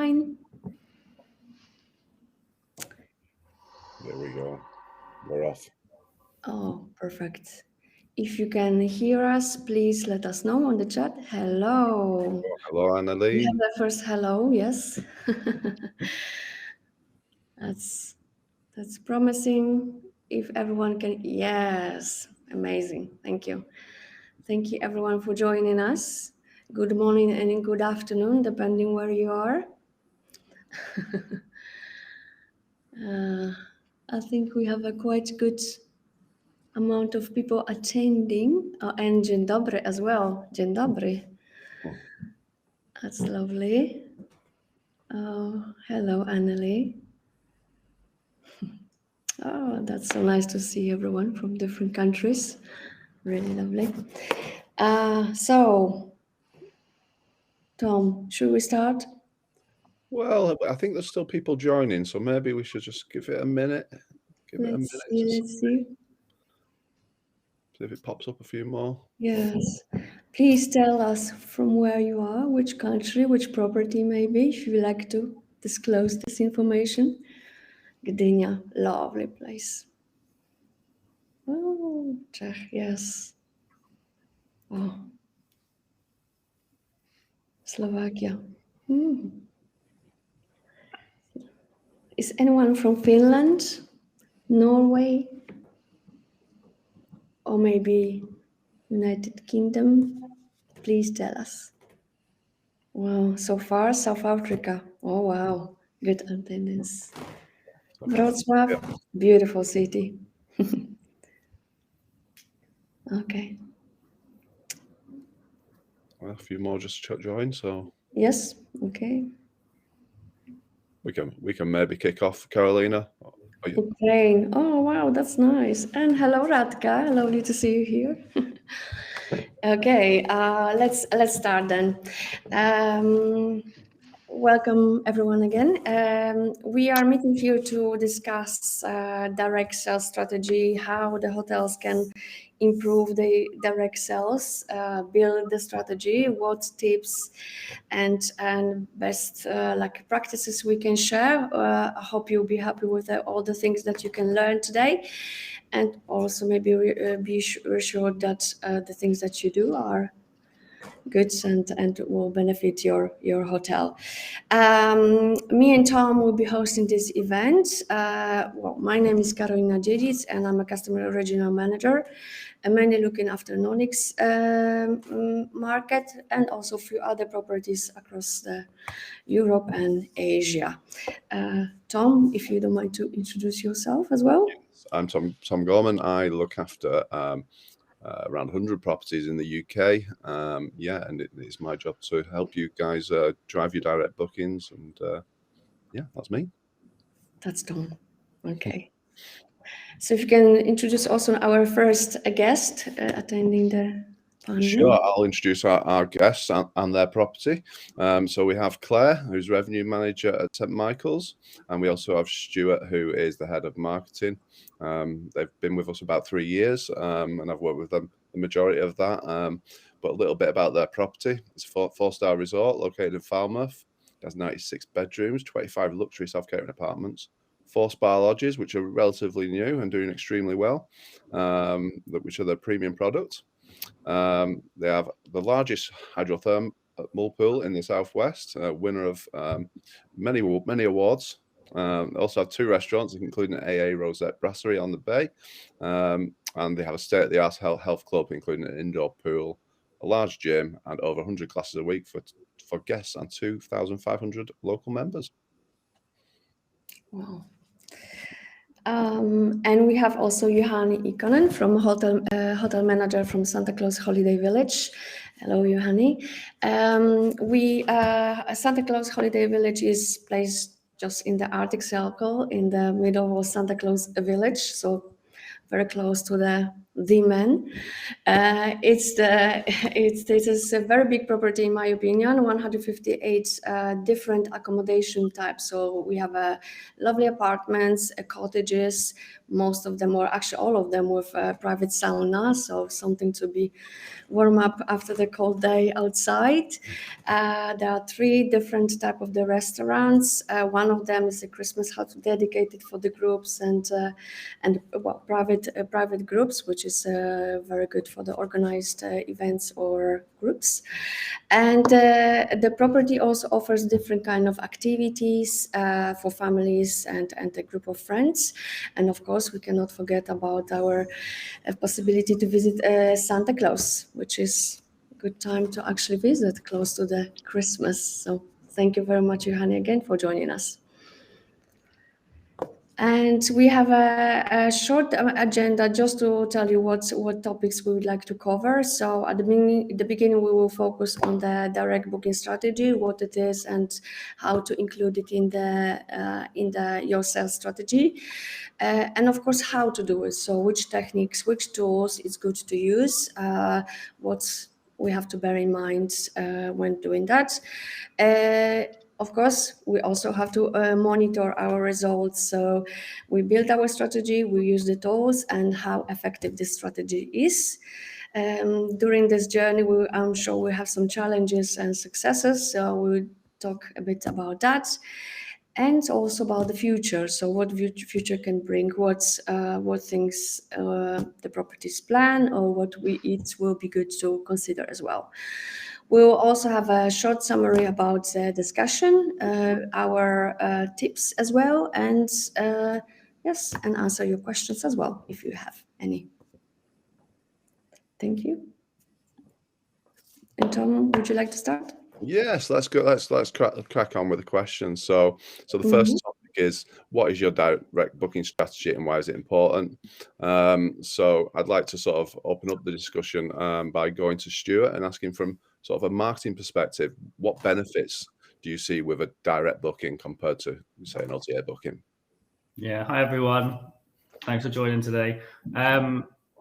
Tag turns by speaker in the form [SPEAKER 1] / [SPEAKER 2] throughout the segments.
[SPEAKER 1] online?
[SPEAKER 2] There we go. We're off.
[SPEAKER 1] Oh, perfect. If you can hear us, please let us know on the chat. Hello.
[SPEAKER 2] Hello, Annalie.
[SPEAKER 1] We have the first hello, yes. That's promising. If everyone can, yes, amazing. Thank you. Thank you everyone for joining us. Good morning and good afternoon, depending where you are. I think we have a quite good amount of people attending, and dzień dobry as well. Dzień dobry. That's lovely. Hello, Annalie. Oh, that's so nice to see everyone from different countries. Really lovely. So, Tom, should we start?
[SPEAKER 2] Well, I think there's still people joining, so maybe we should just give it a minute.
[SPEAKER 1] Let's see.
[SPEAKER 2] See if it pops up a few more.
[SPEAKER 1] Yes. Please tell us from where you are, which country, which property maybe, if you like to disclose this information. Gdynia, lovely place. Oh, Czech, yes. Oh. Slovakia. Is anyone from Finland, Norway, or maybe United Kingdom? Please tell us. Wow, so far South Africa. Oh wow, good attendance. Wrocław, beautiful city. Okay.
[SPEAKER 2] Well, a few more just join, so
[SPEAKER 1] yes. Okay.
[SPEAKER 2] We can maybe kick off, Karolina.
[SPEAKER 1] Ukraine. Oh wow, that's nice. And hello, Radka. Lovely to see you here. Okay, let's start then. Welcome everyone again. We are meeting here to discuss direct sales strategy, how the hotels can improve the direct sales, build the strategy, what tips and best like practices we can share. I hope you'll be happy with all the things that you can learn today, and also maybe be assured that the things that you do are good and will benefit your hotel. Me and Tom will be hosting this event. Well, my name is Karolina and I'm a customer regional manager. I'm mainly looking after Nordics market and also a few other properties across Europe and Asia. Tom, if you don't mind to introduce yourself as well.
[SPEAKER 2] Yes, I'm Tom Gorman. I look after around 100 properties in the UK. And it's my job to help you guys drive your direct bookings. And yeah, that's me.
[SPEAKER 1] That's Tom. Okay. So if you can introduce also our first guest attending the panel.
[SPEAKER 2] Sure, I'll introduce our guests and their property. So we have Claire, who's revenue manager at St Michael's, and we also have Stuart, who is the head of marketing. They've been with us about 3 years, and I've worked with them the majority of that. But a little bit about their property. It's a four-star resort located in Falmouth. It has 96 bedrooms, 25 luxury self-catering apartments, 4 spa lodges, which are relatively new and doing extremely well, which are their premium products. They have the largest hydrothermal pool in the southwest, winner of many awards. Also have 2 restaurants, including an AA Rosette Brasserie on the bay, and they have a state-of-the-art health club, including an indoor pool, a large gym, and over 100 classes a week for guests and 2,500 local members.
[SPEAKER 1] Wow. And we have also Juhani Ikonen from hotel manager from Santa Claus Holiday Village. Hello, Juhani. Santa Claus Holiday Village is placed just in the Arctic Circle in the middle of Santa Claus Village, so very close to the the man. This is a very big property in my opinion, 158 different accommodation types. So we have lovely apartments, cottages, most of them, or actually all of them, with private sauna, so something to be warm up after the cold day outside. There are 3 different type of the restaurants. One of them is a Christmas hut dedicated for the groups and private groups, which is very good for the organized events or groups. And the property also offers different kind of activities for families and a group of friends. And of course, we cannot forget about our possibility to visit Santa Claus, which is a good time to actually visit close to the Christmas. So thank you very much, Johanni, again for joining us. And we have a short agenda just to tell you what topics we would like to cover. So at the beginning, we will focus on the direct booking strategy, what it is, and how to include it in your sales strategy, and of course how to do it. So which techniques, which tools it's good to use, what we have to bear in mind when doing that. Of course, we also have to monitor our results. So we build our strategy, we use the tools, and how effective this strategy is. During this journey, I'm sure we have some challenges and successes. So we'll talk a bit about that. And also about the future. So what future can bring, what things the properties plan, or it will be good to consider as well. We'll also have a short summary about the discussion, our tips as well, and yes, and answer your questions as well if you have any. Thank you. And Tom, would you like to start?
[SPEAKER 2] Yes, let's go. Let's crack on with the questions. So the first topic is, what is your direct booking strategy and why is it important? So I'd like to sort of open up the discussion by going to Stuart and asking from sort of a marketing perspective, what benefits do you see with a direct booking compared to, say, an OTA booking?
[SPEAKER 3] Yeah, hi everyone. Thanks for joining today.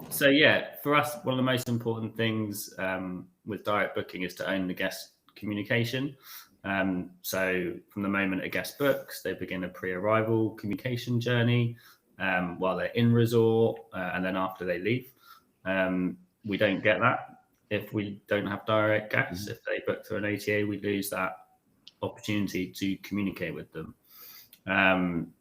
[SPEAKER 3] So yeah, for us, one of the most important things with direct booking is to own the guest communication. So from the moment a guest books, they begin a pre-arrival communication journey while they're in resort, and then after they leave. We don't get that if we don't have direct guests. If they book through an OTA, we lose that opportunity to communicate with them.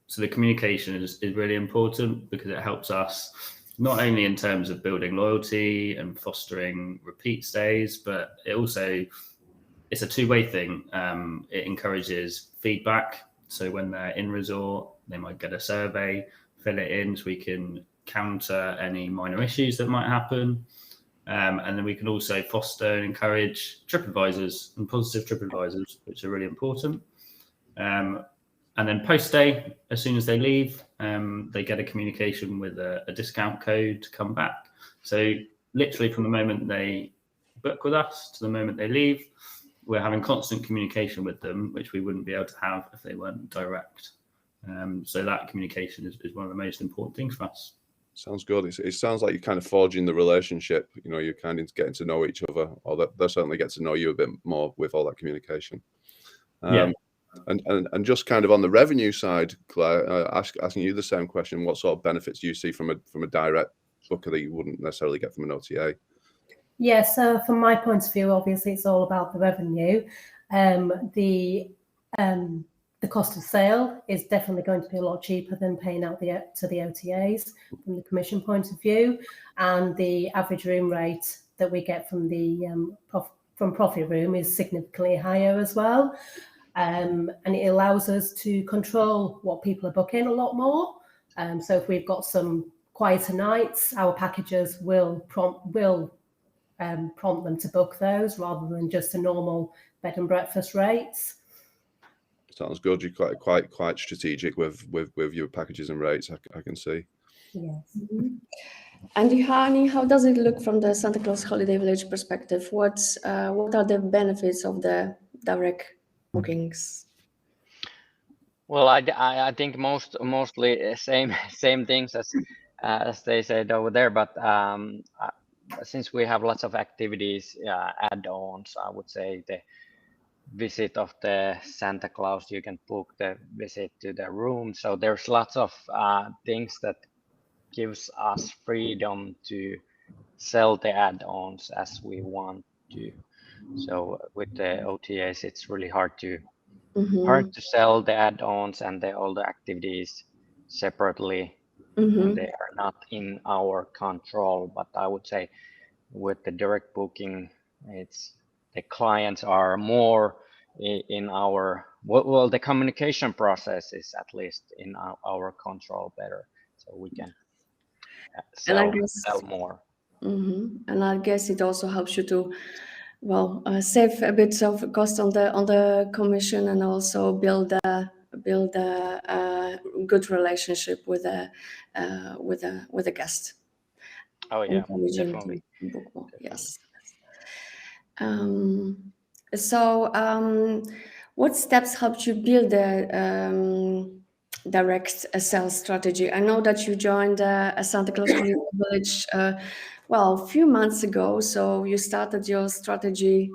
[SPEAKER 3] So the communication is really important because it helps us not only in terms of building loyalty and fostering repeat stays, but it's a two-way thing. It encourages feedback. So when they're in resort, they might get a survey, fill it in so we can counter any minor issues that might happen. And then we can also foster and encourage TripAdvisors and positive TripAdvisors, which are really important. And then post-stay, as soon as they leave, they get a communication with a discount code to come back. So literally from the moment they book with us to the moment they leave, we're having constant communication with them, which we wouldn't be able to have if they weren't direct. So that communication is one of the most important things for us.
[SPEAKER 2] Sounds good. It sounds like you're kind of forging the relationship. You know, you're kind of getting to know each other, or they certainly get to know you a bit more with all that communication.
[SPEAKER 3] Yeah.
[SPEAKER 2] And just kind of on the revenue side, Claire, asking you the same question: what sort of benefits do you see from a direct booker that you wouldn't necessarily get from an OTA?
[SPEAKER 4] Yeah, so from my point of view, obviously it's all about the revenue. The cost of sale is definitely going to be a lot cheaper than paying out to the OTAs from the commission point of view, and the average room rate that we get from from Profitroom is significantly higher as well. And it allows us to control what people are booking a lot more. So if we've got some quieter nights, our packages will prompt them to book those rather than just the normal bed and breakfast rates.
[SPEAKER 2] Sounds good. You're quite strategic with your packages and rates. I can see.
[SPEAKER 4] Yes.
[SPEAKER 1] Mm-hmm. And Johanni, how does it look from the Santa Claus Holiday Village perspective? What are the benefits of the direct bookings?
[SPEAKER 5] Well, I think mostly same things as they said over there, but since we have lots of activities, add-ons, I would say the visit of the Santa Claus, you can book the visit to the room. So there's lots of things that gives us freedom to sell the add-ons as we want to. So with the OTAs, it's really hard to sell the add-ons and all the activities separately when they are not in our control. But I would say with the direct booking, it's the clients are more in our, well, the communication process is at least in our control better, so we can sell more.
[SPEAKER 1] And I guess it also helps you to, well, save a bit of cost on the commission, and also build a good relationship with a guest.
[SPEAKER 5] Oh yeah, definitely.
[SPEAKER 1] Book more.
[SPEAKER 5] Definitely.
[SPEAKER 1] Yes. So what steps helped you build a direct sales strategy? I know that you joined a Santa Claus Community Village a few months ago, so you started your strategy,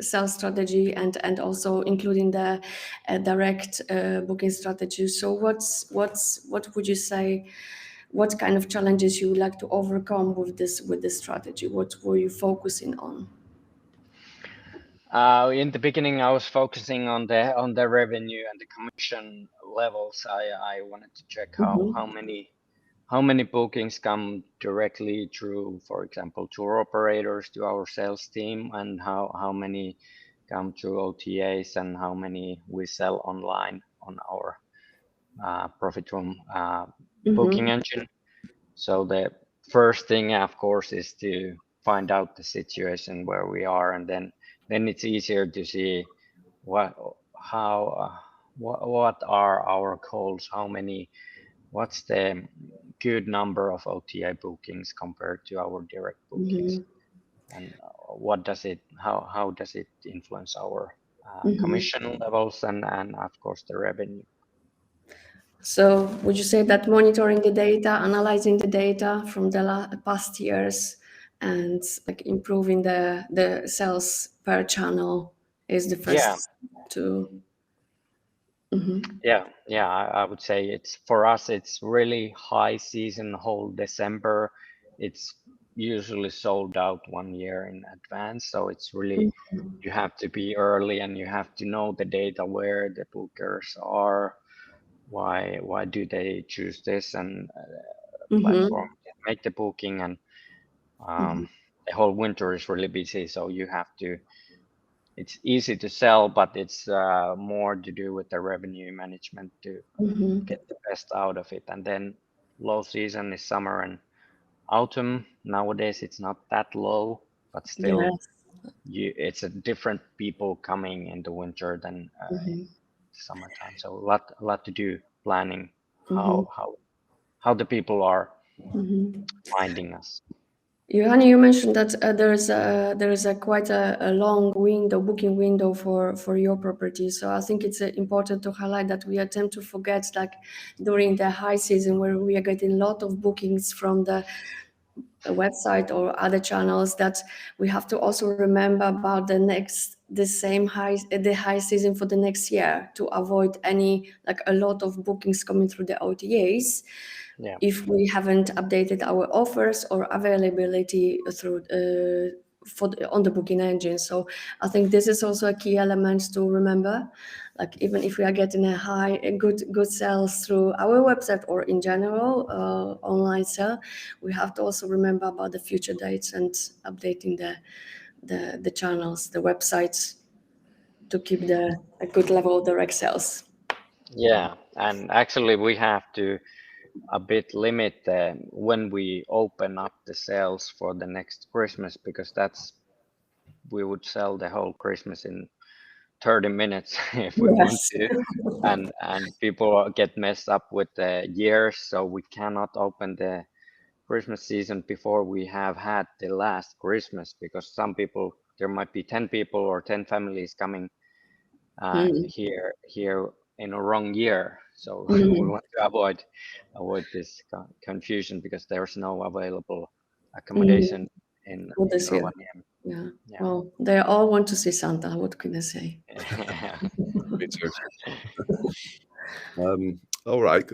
[SPEAKER 1] sales strategy, and also including the direct booking strategy. So what would you say? What kind of challenges you would like to overcome with this strategy? What were you focusing on?
[SPEAKER 5] In the beginning, I was focusing on the revenue and the commission levels. I wanted to check how many bookings come directly through, for example, tour operators to our sales team, and how many come through OTAs, and how many we sell online on our Profitroom booking engine. So the first thing, of course, is to find out the situation where we are, and then it's easier to see what are our goals, what's the good number of OTA bookings compared to our direct bookings, and how does it influence our commission levels, and of course the revenue.
[SPEAKER 1] So would you say that monitoring the data, analyzing the data from the past years, and like improving the sales per channel is the first step to?
[SPEAKER 5] Yeah, I would say it's, for us, it's really high season, whole December. It's usually sold out 1 year in advance. So it's really, you have to be early, and you have to know the data, where the bookers are, why do they choose this and platform to make the booking, and the whole winter is really busy. So you have to, it's easy to sell, but it's more to do with the revenue management to get the best out of it. And then low season is summer and autumn. Nowadays it's not that low, but still it's a different people coming in the winter than in summertime. So a lot to do planning how the people are finding us.
[SPEAKER 1] Johanna, you mentioned that there is a quite a long booking window for your property. So I think it's important to highlight that we attempt to forget, like during the high season, where we are getting a lot of bookings from the website or other channels, that we have to also remember about the high season for the next year, to avoid a lot of bookings coming through the OTAs. If we haven't updated our offers or availability through on the booking engine. So I think this is also a key element to remember. Like, even if we are getting a good sales through our website or in general online sale, we have to also remember about the future dates and updating the channels, the websites, to keep a good level of direct sales.
[SPEAKER 5] Yeah, and actually we have to a bit limit when we open up the sales for the next Christmas, because we would sell the whole Christmas in 30 minutes if we want to, and people get messed up with the years, so we cannot open the Christmas season before we have had the last Christmas, because some people, there might be 10 people or 10 families coming here in a wrong year. So we want to avoid this confusion, because there's no available accommodation in
[SPEAKER 1] For this year.
[SPEAKER 5] Rovaniemi.
[SPEAKER 1] Yeah.
[SPEAKER 5] Yeah.
[SPEAKER 1] Well, they all want to see Santa. What can I say?
[SPEAKER 2] Me too. All right.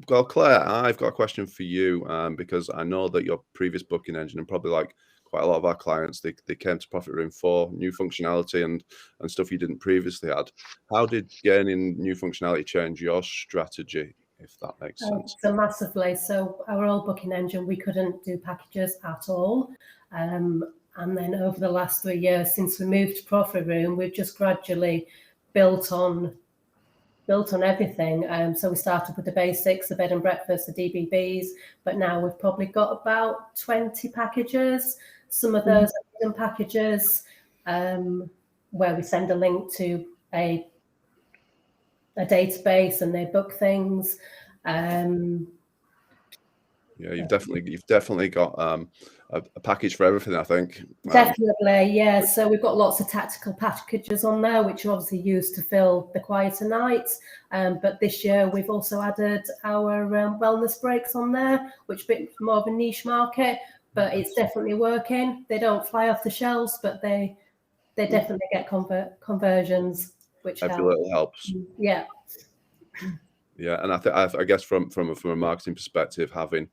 [SPEAKER 2] Well, Claire, I've got a question for you, because I know that your previous booking engine, and probably like quite a lot of our clients, they came to Profitroom for new functionality and stuff you didn't previously had. How did gaining new functionality change your strategy, if that makes sense?
[SPEAKER 4] So massively. So our old booking engine, we couldn't do packages at all. And then over the last 3 years, since we moved to Profitroom, we've just gradually built on everything. So we started with the basics, the bed and breakfast, the DBBs, but now we've probably got about 20 packages. Some of those are hidden packages, where we send a link to a database and they book things.
[SPEAKER 2] Yeah, you've definitely got a package for everything, I think.
[SPEAKER 4] Definitely, yeah. So we've got lots of tactical packages on there, which are obviously used to fill the quieter nights. But this year we've also added our wellness breaks on there, which is a bit more of a niche market, but it's definitely working. They don't fly off the shelves, but they definitely get conversions, which
[SPEAKER 2] Every
[SPEAKER 4] help.
[SPEAKER 2] little helps.
[SPEAKER 4] Yeah.
[SPEAKER 2] Yeah, and I guess from a marketing perspective, having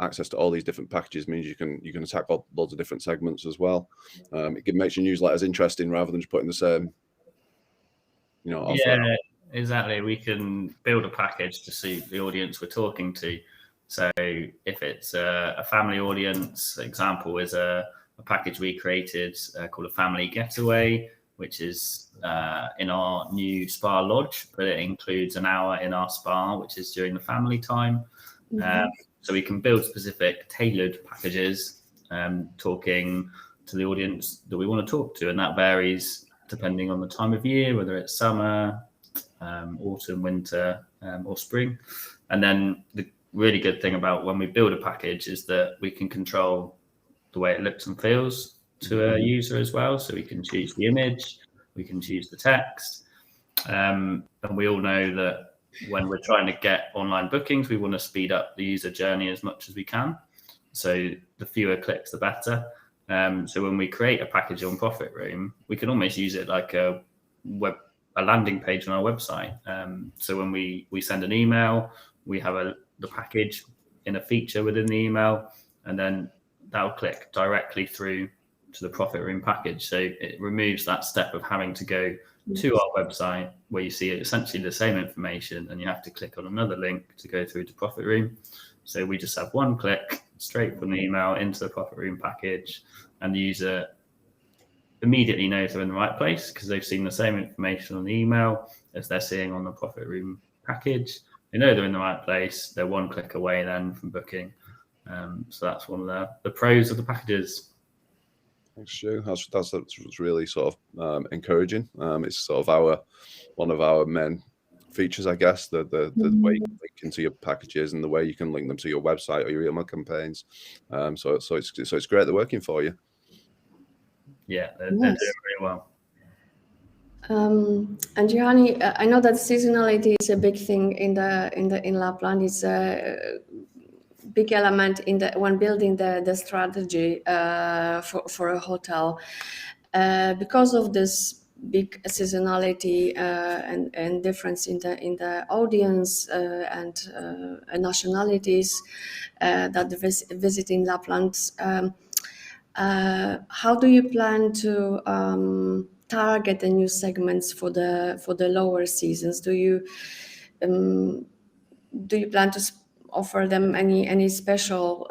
[SPEAKER 2] access to all these different packages means you can attack loads of different segments as well. It makes your newsletters interesting rather than just putting the same, offer.
[SPEAKER 3] Yeah, exactly. We can build a package to suit the audience we're talking to. So if it's a family audience, example is a package we created called a family getaway, which is in our new spa lodge, but it includes an hour in our spa, which is during the family time. So we can build specific tailored packages, talking to the audience that we want to talk to, and that varies depending on the time of year, whether it's summer, autumn, winter, or spring. And then the really good thing about when we build a package is that we can control the way it looks and feels to a user as well. So we can choose the image, we can choose the text. And we all know that when we're trying to get online bookings, we want to speed up the user journey as much as we can. So the fewer clicks, the better. So when we create a package on Profitroom, we can almost use it like a landing page on our website. So when we send an email, we have the package in a feature within the email, and then that'll click directly through to the Profitroom package. So it removes that step of having to go to our website where you see essentially the same information and you have to click on another link to go through to Profitroom. So we just have one click straight from the email into the Profitroom package, and the user immediately knows they're in the right place because they've seen the same information on the email as they're seeing on the Profitroom package. They know they're in the right place. They're one click away then from booking. So that's one of the pros of the packages.
[SPEAKER 2] Thanks, Stu. That's really sort of encouraging. It's sort of one of our main features, I guess, the way you can link into your packages and the way you can link them to your website or your email campaigns. So it's great they're working for you.
[SPEAKER 3] Yeah, they're doing really well.
[SPEAKER 1] And Gianni, I know that seasonality is a big thing in Lapland. It's a big element when building the strategy for a hotel. Because of this big seasonality and difference in the audience and nationalities that visit in Lapland. How do you plan to target the new segments for the lower seasons? Do you plan to offer them any special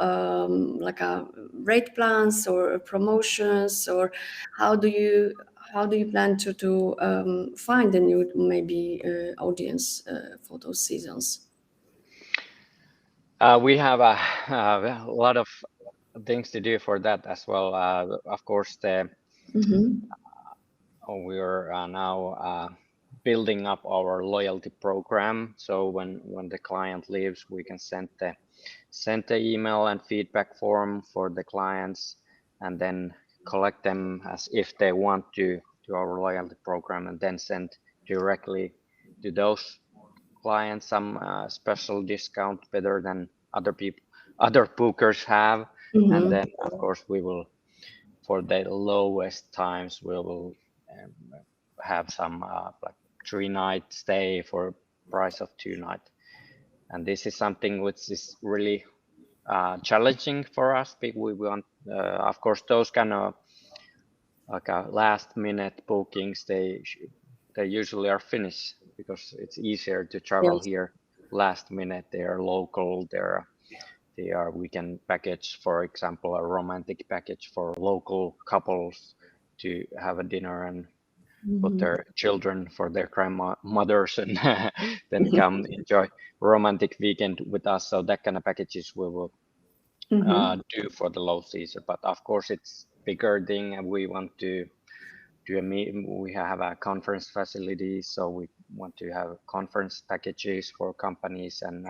[SPEAKER 1] like a rate plans or promotions, or how do you plan to find the new maybe audience for those seasons?
[SPEAKER 5] We have a lot of things to do for that as well. Of course, we are now building up our loyalty program. So when the client leaves, we can send the email and feedback form for the clients, and then collect them as if they want to our loyalty program, and then send directly to those clients some special discount better than other bookers have. And then of course we will, for the lowest times, we will have some like 3-night stay for price of 2-night. And this is something which is really challenging for us. We want, of course, those kind of like last minute bookings, they usually are finished because it's easier to travel here last minute. They are local. They are weekend package, for example, a romantic package for local couples to have a dinner and put their children for their grandmothers and then come enjoy romantic weekend with us. So that kind of packages we will do for the low season. But of course, it's bigger thing, and we want to do a meeting. We have a conference facility, so we want to have conference packages for companies and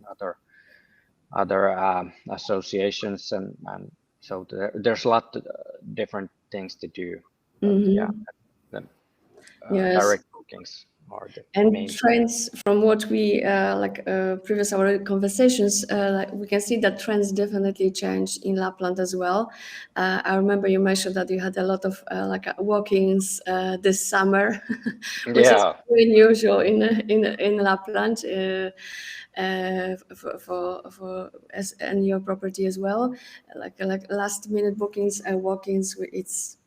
[SPEAKER 5] other associations, and so there's a lot of different things to do. Direct bookings are the main
[SPEAKER 1] trends. From what we previous our conversations, we can see that trends definitely change in Lapland as well. I remember you mentioned that you had a lot of walk-ins this summer, which is very unusual in Lapland. For as and your property as well, like last minute bookings and walk-ins, it's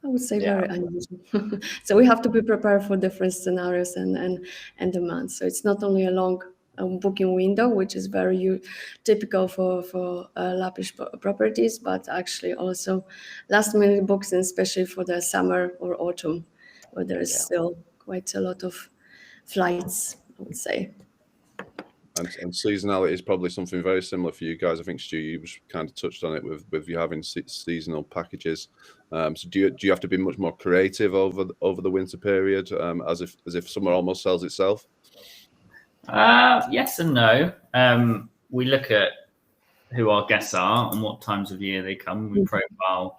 [SPEAKER 1] I would say very unusual. So we have to be prepared for different scenarios and demands. So it's not only a long booking window, which is very typical for Lappish properties, but actually also last minute books, especially for the summer or autumn, where there is still quite a lot of flights, I would say.
[SPEAKER 2] And seasonality is probably something very similar for you guys. I think Stu, you kind of touched on it with you having seasonal packages. So do you have to be much more creative over the winter period, as if summer almost sells itself?
[SPEAKER 3] Yes and no. We look at who our guests are and what times of year they come. We profile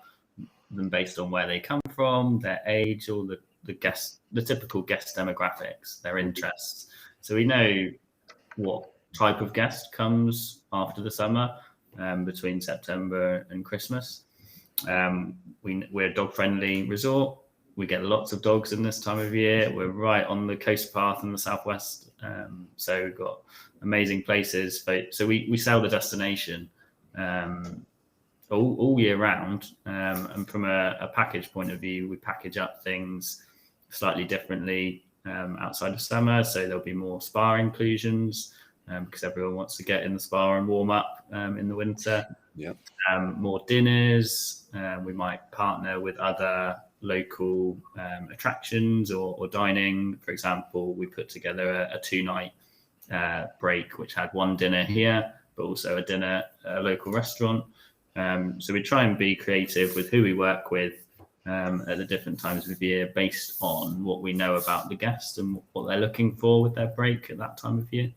[SPEAKER 3] them based on where they come from, their age, or the typical guest demographics, their interests. So we know what type of guest comes after the summer, between September and Christmas. We're a dog-friendly resort. We get lots of dogs in this time of year. We're right on the coast path in the southwest, so we've got amazing places. So we sell the destination all year round, and from a package point of view, we package up things slightly differently outside of summer. So there'll be more spa inclusions because everyone wants to get in the spa and warm up in the winter. More dinners. We might partner with other local attractions or dining. For example, we put together a 2-night break, which had one dinner here, but also a dinner at a local restaurant. So we try and be creative with who we work with at the different times of the year, based on what we know about the guest and what they're looking for with their break at that time of year.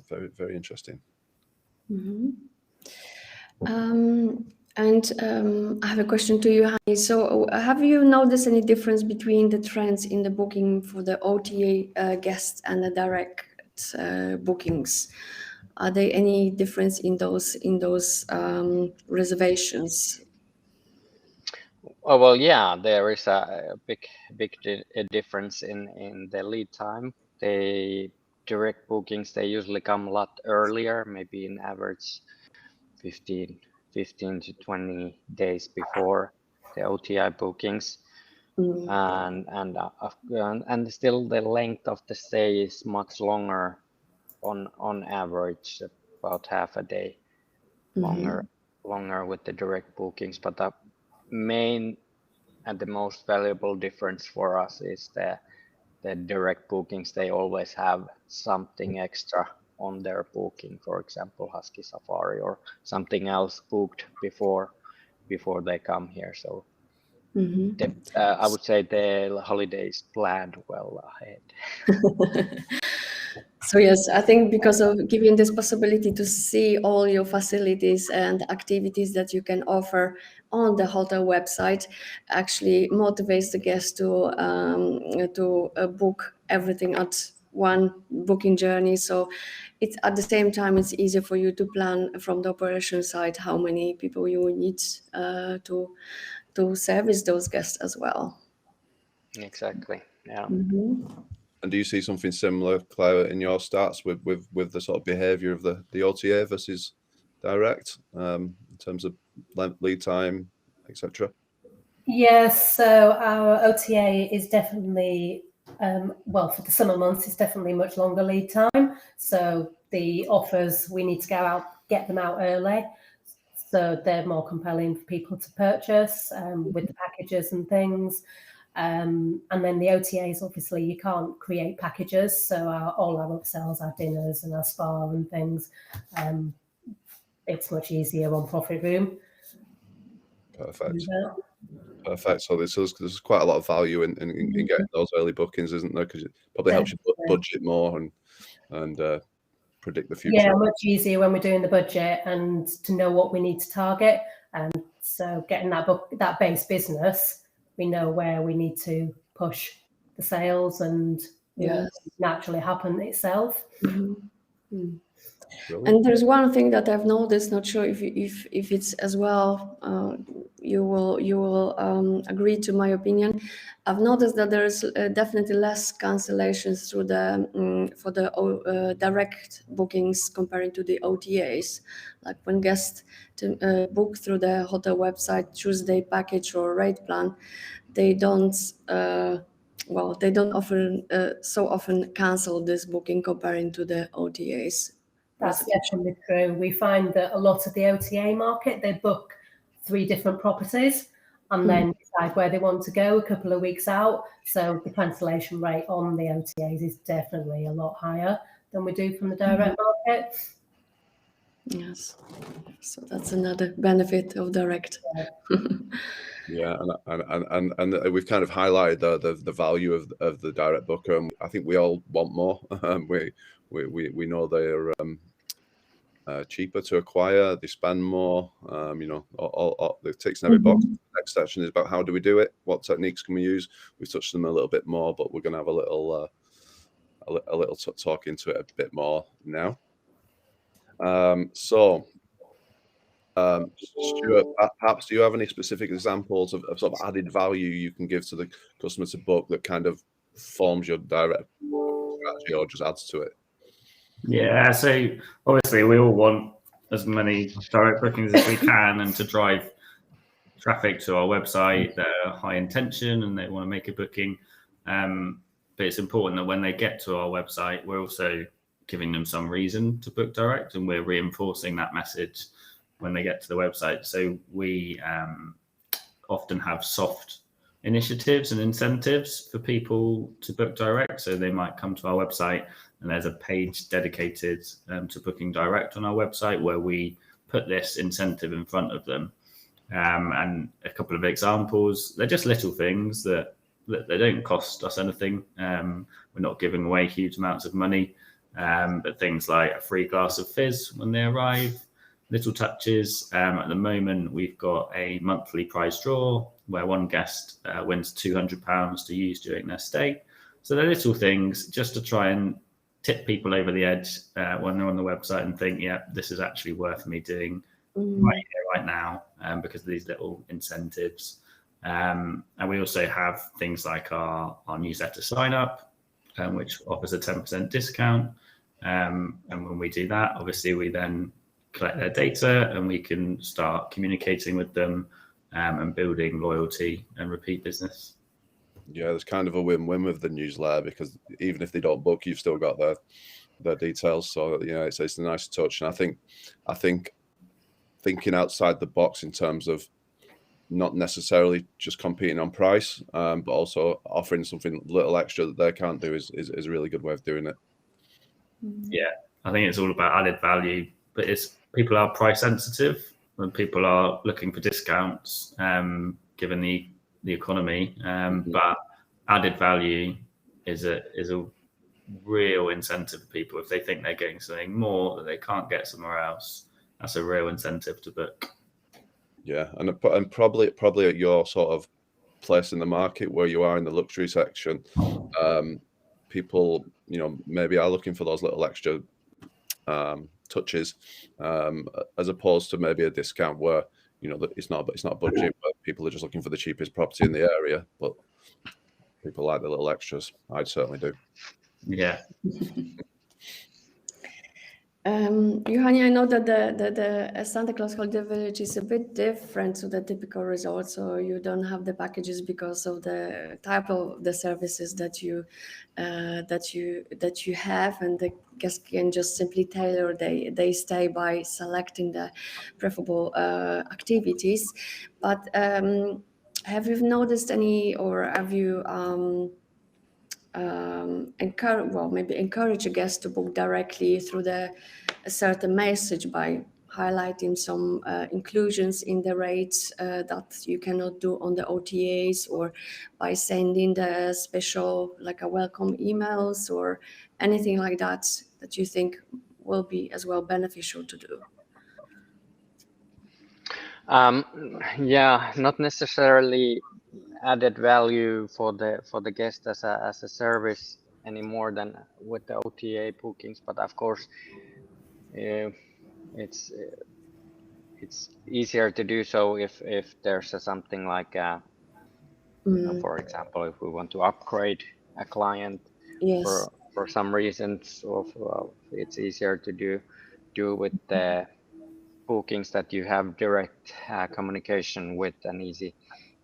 [SPEAKER 2] Very, very interesting.
[SPEAKER 1] I have a question to you, Hani. So have you noticed any difference between the trends in the booking for the OTA guests and the direct bookings? Are there any difference in those reservations?
[SPEAKER 5] Oh, well, yeah, there is a big difference in the lead time. The direct bookings, they usually come a lot earlier, maybe in average 15 to 20 days before the OTI bookings. And still the length of the stay is much longer, on average about half a day longer with the direct bookings. But the main and the most valuable difference for us is the direct bookings. They always have something extra on their booking, for example Husky Safari or something else booked before they come here. So I would say the holidays planned well ahead.
[SPEAKER 1] So yes, I think because of giving this possibility to see all your facilities and activities that you can offer on the hotel website, actually motivates the guests to book everything at one booking journey. So it's at the same time, it's easier for you to plan from the operation side how many people you will need to service those guests as well.
[SPEAKER 5] Exactly. Yeah.
[SPEAKER 2] And do you see something similar, Claire, in your stats with the sort of behaviour of the OTA versus direct in terms of lead time, etc.?
[SPEAKER 4] Yes, so our OTA is definitely, well, for the summer months, it's definitely much longer lead time. So the offers, we need to get them out early. So they're more compelling for people to purchase with the packages and things. And then the OTAs, obviously, you can't create packages. So all our upsells, our dinners and our spa and things, it's much easier on Profitroom.
[SPEAKER 2] Perfect. Perfect. So there's quite a lot of value in getting those early bookings, isn't there? Because it probably helps you budget more and predict the future.
[SPEAKER 4] Yeah, much easier when we're doing the budget and to know what we need to target. And so getting that base business, we know where we need to push the sales and naturally happen itself.
[SPEAKER 1] And there's one thing that I've noticed, not sure if it's as well, you will agree to my opinion. I've noticed that there's definitely less cancellations through for the direct bookings comparing to the OTAs. Like when guests book through the hotel website, choose their package or rate plan, they don't so often cancel this booking comparing to the OTAs.
[SPEAKER 4] That's definitely true. We find that a lot of the OTA market, they book 3 different properties and then decide where they want to go a couple of weeks out. So the cancellation rate on the OTAs is definitely a lot higher than we do from the direct market.
[SPEAKER 1] Yes. So that's another benefit of direct.
[SPEAKER 2] Yeah, and we've kind of highlighted the value of the direct booker, and I think we all want more. We know they're cheaper to acquire, they spend more. All the ticks in every box. The next section is about how do we do it, what techniques can we use. We've touched them a little bit more, but we're going to have a little talk into it a bit more now. Stuart, perhaps do you have any specific examples of sort of added value you can give to the customer to book that kind of forms your direct strategy or just adds to it?
[SPEAKER 3] Yeah, so obviously we all want as many direct bookings as we can and to drive traffic to our website. They're high intention and they want to make a booking. But it's important that when they get to our website, we're also giving them some reason to book direct, and we're reinforcing that message when they get to the website. So we often have soft initiatives and incentives for people to book direct. So they might come to our website and there's a page dedicated to booking direct on our website where we put this incentive in front of them. And a couple of examples, they're just little things that they don't cost us anything. We're not giving away huge amounts of money, but things like a free glass of fizz when they arrive, little touches. At the moment, we've got a monthly prize draw where one guest wins £200 to use during their stay. So they're little things just to try and tip people over the edge when they're on the website and think, yeah, this is actually worth me doing right here, right now, because of these little incentives. And we also have things like our newsletter sign up, which offers a 10% discount. And when we do that, obviously we then collect their data and we can start communicating with them and building loyalty and repeat business.
[SPEAKER 2] Yeah, there's kind of a win-win with the newsletter because even if they don't book, you've still got their details. So it's a nice touch. And I think thinking outside the box in terms of not necessarily just competing on price, but also offering something a little extra that they can't do is a really good way of doing it.
[SPEAKER 3] Yeah, I think it's all about added value, but people are price sensitive and people are looking for discounts given the economy. But added value is a real incentive for people. If they think they're getting something more that they can't get somewhere else, that's a real incentive to book. Yeah,
[SPEAKER 2] and probably at your sort of place in the market where you are in the luxury section, people, maybe are looking for those little extra touches, as opposed to maybe a discount where that it's not budgeting, but people are just looking for the cheapest property in the area. But people like the little extras. I'd certainly do.
[SPEAKER 3] Yeah.
[SPEAKER 1] Johanni, I know that the Santa Claus Holiday Village is a bit different to the typical resort. So you don't have the packages because of the type of the services that you have, and the guests can just simply tailor they stay by selecting the preferable activities. But have you noticed any, or have you encourage a guest to book directly through a certain message by highlighting some inclusions in the rates that you cannot do on the OTAs, or by sending the special, like a welcome emails or anything like that you think will be as well beneficial to do?
[SPEAKER 5] Yeah, not necessarily added value for the guest as a service any more than with the OTA bookings, but of course it's easier to do so if there's something like for example, if we want to upgrade a client
[SPEAKER 1] Yes.
[SPEAKER 5] for some reasons, it's easier to do with the bookings that you have direct communication with, and easy.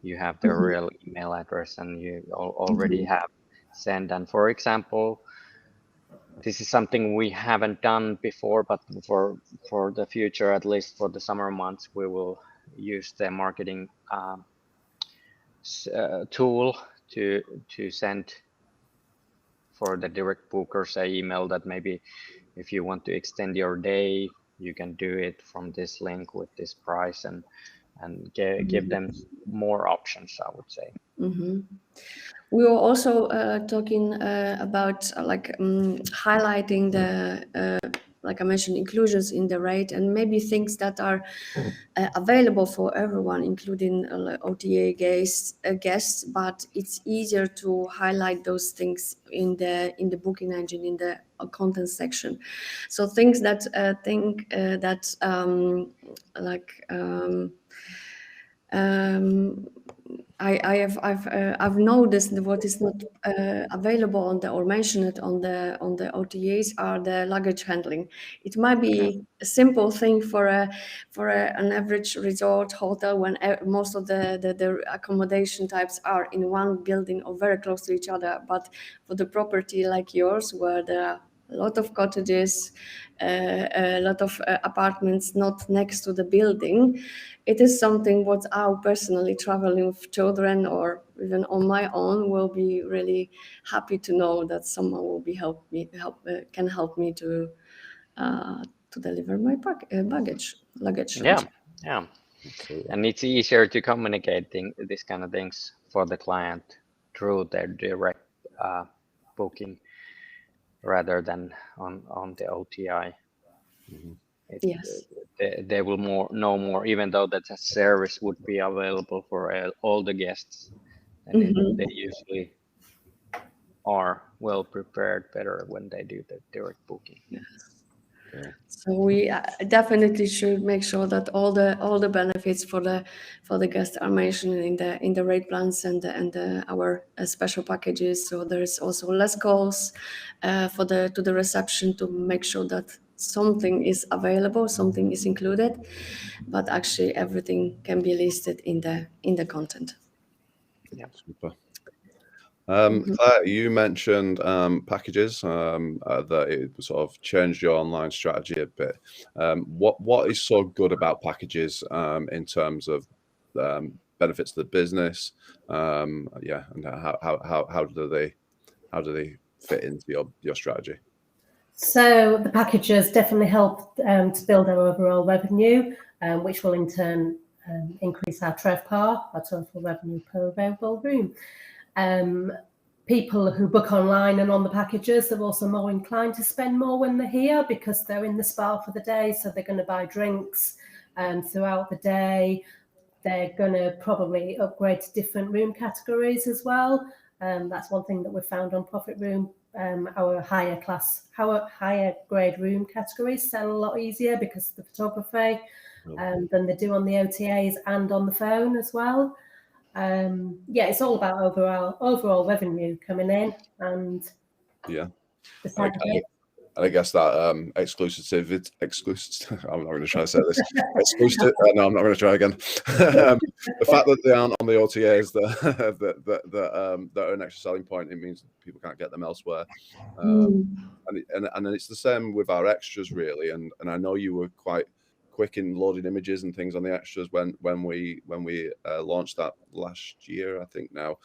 [SPEAKER 5] You have the real email address, and you already have sent. And for example, this is something we haven't done before, but for the future, at least for the summer months, we will use the marketing tool to send for the direct bookers an email that maybe if you want to extend your day, you can do it from this link with this price, and give them more options, I would say.
[SPEAKER 1] We were also talking about highlighting the, like I mentioned, inclusions in the rate, and maybe things that are available for everyone, including OTA guests. But it's easier to highlight those things in the booking engine, in the content section. So things that I've noticed what is not available on or mentioned on the OTAs are the luggage handling. It might be a simple thing for an average resort hotel when most of the accommodation types are in one building or very close to each other. But for the property like yours, where there are a lot of cottages, a lot of apartments not next to the building, it is something what I personally traveling with children or even on my own will be really happy to know that someone will can help me to deliver my luggage.
[SPEAKER 5] Yeah. And it's easier to communicate these kind of things for the client through their direct booking rather than on the OTI.
[SPEAKER 1] Yes.
[SPEAKER 5] They will know more, even though that a service would be available for all the guests, and they usually are well prepared better when they do the direct booking.
[SPEAKER 1] So we definitely should make sure that all the benefits for the guests are mentioned in the rate plans and our special packages. So there is also less calls to the reception to make sure that something is available, something is included, but actually everything can be listed in the content.
[SPEAKER 5] Yeah.
[SPEAKER 2] Super. Claire, you mentioned packages, that it sort of changed your online strategy a bit. What is so good about packages in terms of benefits to the business? And how do they fit into your strategy?
[SPEAKER 4] So the packages definitely help to build our overall revenue, which will in turn increase our TRevPAR, our total revenue per available room. People who book online and on the packages are also more inclined to spend more when they're here because they're in the spa for the day, so they're going to buy drinks throughout the day. They're going to probably upgrade to different room categories as well. That's one thing that we've found on Profitroom. our higher grade room categories sell a lot easier because of the photography than they do on the OTAs and on the phone as well. Yeah, it's all about overall revenue coming in and
[SPEAKER 2] yeah.
[SPEAKER 4] the side effects.
[SPEAKER 2] And I guess that exclusive. I'm not going to try to say this. Exclusive. No, I'm not going to try again. The fact that they aren't on the OTAs that are an extra selling point. It means people can't get them elsewhere. And it's the same with our extras, really. And I know you were quite quick in loading images and things on the extras when we launched that last year, I think now,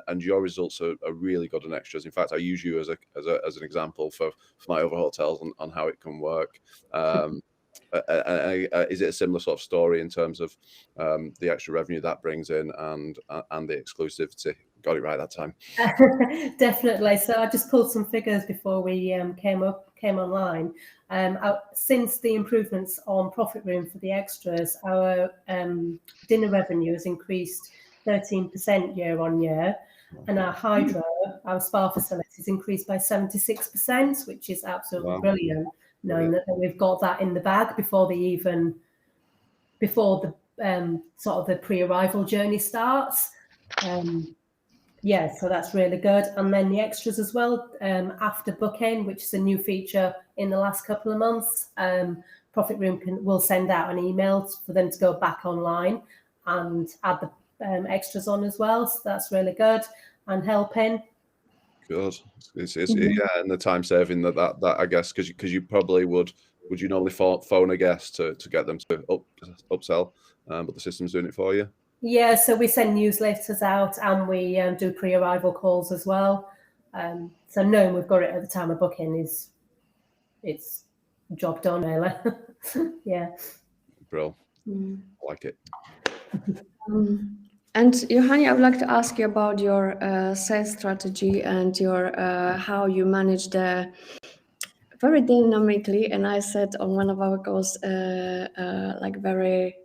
[SPEAKER 2] and your results are really good on extras. In fact, I use you as an example for my other hotels on how it can work. Is it a similar sort of story in terms of the extra revenue that brings in and the exclusivity? Got it right that time.
[SPEAKER 4] Definitely. So I just pulled some figures before we came online. Since the improvements on Profitroom for the extras, our dinner revenue has increased 13% year on year, and our hydro, our spa facilities, increased by 76%, which is absolutely brilliant. Knowing that we've got that in the bag before the sort of the pre-arrival journey starts. Yeah, so that's really good. And then the extras as well, after booking, which is a new feature in the last couple of months, Profitroom will send out an email for them to go back online and add the extras on as well. So that's really good and helping. Good.
[SPEAKER 2] It's yeah, and the time saving that I guess because you probably would you normally phone a guest to get them to upsell, but the system's doing it for you.
[SPEAKER 4] Yeah, so we send newsletters out and we do pre-arrival calls as well. So knowing we've got it at the time of booking it's job done, really. Yeah.
[SPEAKER 2] Bro, I like it.
[SPEAKER 1] And Johanni, I would like to ask you about your sales strategy and your how you manage the very dynamically. And I said on one of our calls, like very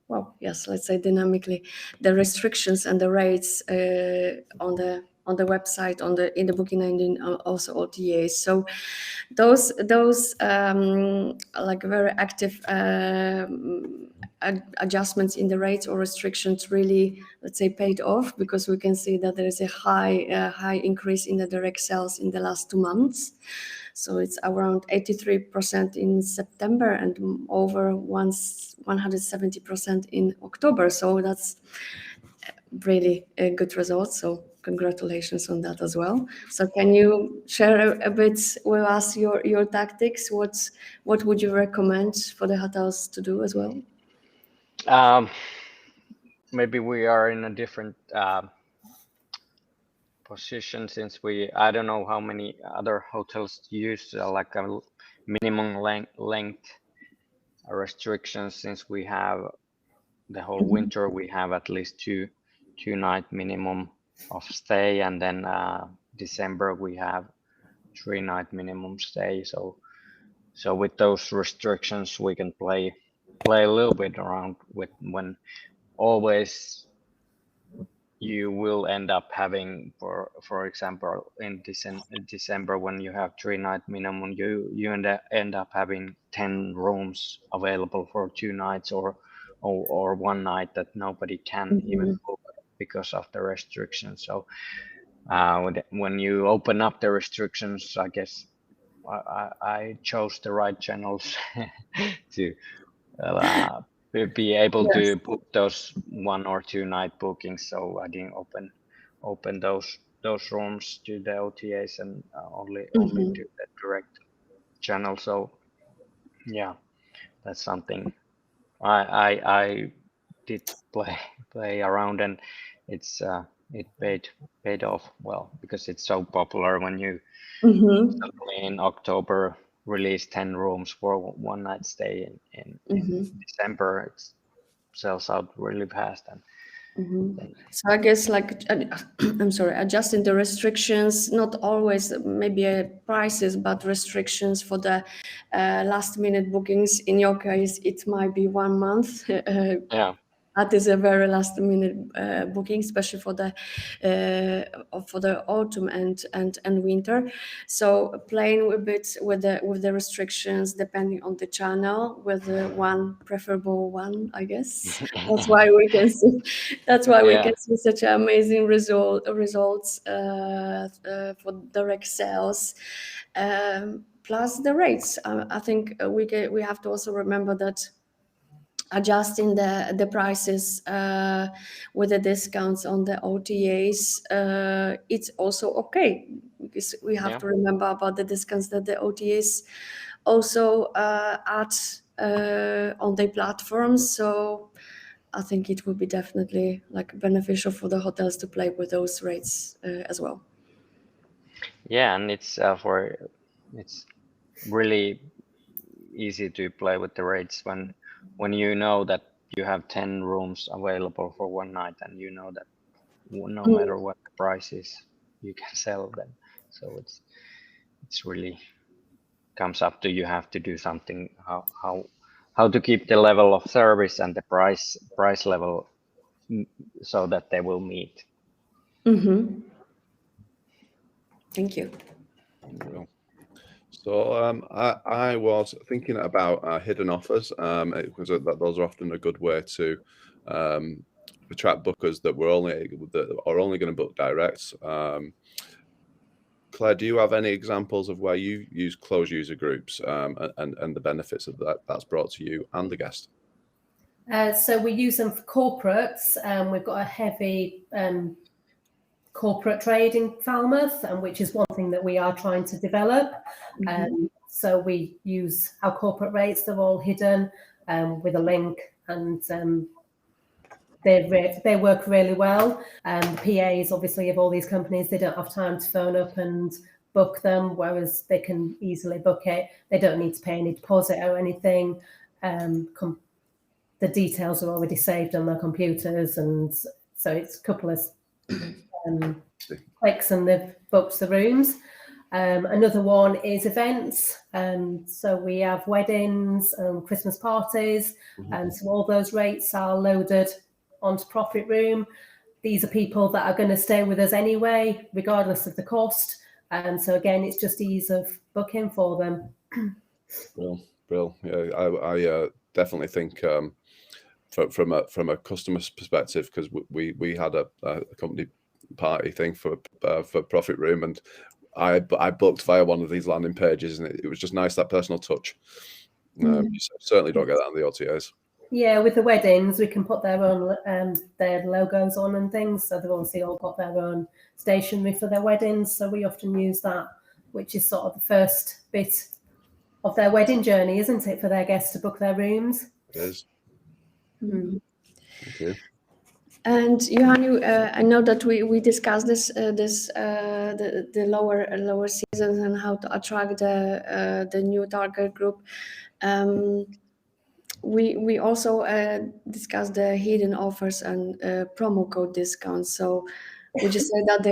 [SPEAKER 1] well, yes, let's say dynamically, the restrictions and the rates on the website, in the booking engine, also OTAs. So those like very active adjustments in the rates or restrictions really, let's say, paid off, because we can see that there is a high increase in the direct sales in the last 2 months. So it's around 83% in September and over 170% in October. So that's really a good result. So congratulations on that as well. So can you share a bit with us your tactics? What would you recommend for the hotels to do as well?
[SPEAKER 5] Maybe we are in a different position, since I don't know how many other hotels use like a minimum length restrictions. Since we have the whole winter, we have at least two night minimum of stay, and then December we have 3 night minimum stay. So with those restrictions we can play a little bit around with, when always you will end up having, for example, in December, when you have 3 night minimum, you end up having 10 rooms available for 2 nights or 1 night that nobody can even book because of the restrictions. So when you open up the restrictions, I guess I chose the right channels to be able to book those 1 or 2 night bookings. So I didn't open those rooms to the OTAs and only to the direct channel. So yeah, that's something I did play around, and it paid off well, because it's so popular. When you in October release 10 rooms for 1 night stay in December, it sells out really fast. And
[SPEAKER 1] so I guess, like, I'm sorry, adjusting the restrictions, not always maybe prices, but restrictions for the last minute bookings. In your case, it might be 1 month.
[SPEAKER 5] Yeah.
[SPEAKER 1] that is a very last minute booking, especially for the autumn and winter. So playing a bit with the restrictions depending on the channel, with the one preferable one, I guess. That's why we can see. That's why we can see such amazing results for direct sales. Plus the rates. I think we have to also remember that adjusting the prices with the discounts on the OTAs, it's also okay, because we have to remember about the discounts that the OTAs also add on their platforms. So I think it would be definitely like beneficial for the hotels to play with those rates as well.
[SPEAKER 5] Yeah, and it's really easy to play with the rates when you know that you have 10 rooms available for one night, and you know that no matter what the price is, you can sell them. So it's really comes up to you have to do something how to keep the level of service and the price level so that they will meet.
[SPEAKER 1] Thank you.
[SPEAKER 2] So I was thinking about hidden offers, because those are often a good way to attract bookers that are only going to book direct. Claire, do you have any examples of where you use closed user groups and the benefits of that's brought to you and the guest?
[SPEAKER 4] So we use them for corporates. We've got a heavy corporate trade in Falmouth, and which is one thing that we are trying to develop. So we use our corporate rates. They're all hidden with a link, and they work really well. The PAs, obviously, of all these companies, they don't have time to phone up and book them, whereas they can easily book it. They don't need to pay any deposit or anything. The details are already saved on their computers, and so it's a couple of clicks and they've booked the rooms. Another one is events. So we have weddings and Christmas parties, and so all those rates are loaded onto Profitroom. These are people that are going to stay with us anyway, regardless of the cost. And so again, it's just ease of booking for them.
[SPEAKER 2] Brill. Yeah, I definitely think from a customer's perspective, because we had a company party thing for Profitroom, and I booked via one of these landing pages, and it was just nice, that personal touch. You certainly don't get that on the OTAs. Yeah,
[SPEAKER 4] with the weddings, we can put their own their logos on and things, so they've obviously all got their own stationery for their weddings. So we often use that, which is sort of the first bit of their wedding journey, isn't it, for their guests to book their rooms?
[SPEAKER 2] It is. Thank you.
[SPEAKER 1] And Johanni, I know that we discussed the lower seasons and how to attract the new target group. We also discussed the hidden offers and promo code discounts. So would you say that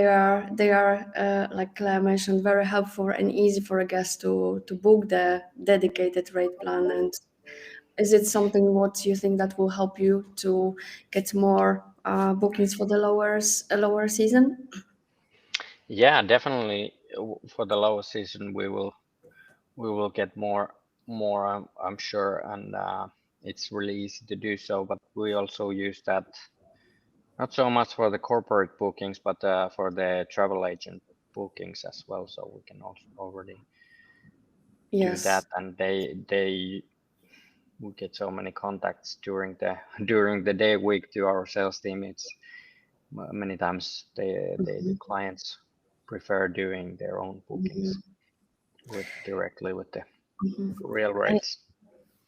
[SPEAKER 1] they are like Claire mentioned, very helpful and easy for a guest to book the dedicated rate plan? And is it something what you think that will help you to get more bookings for the lower season?
[SPEAKER 5] Yeah, definitely. For the lower season, we will get more. I'm sure, and it's really easy to do so. But we also use that not so much for the corporate bookings, but for the travel agent bookings as well. So we can also already do that, and we get so many contacts during the day week to our sales team. It's many times the clients prefer doing their own bookings directly with the real rates.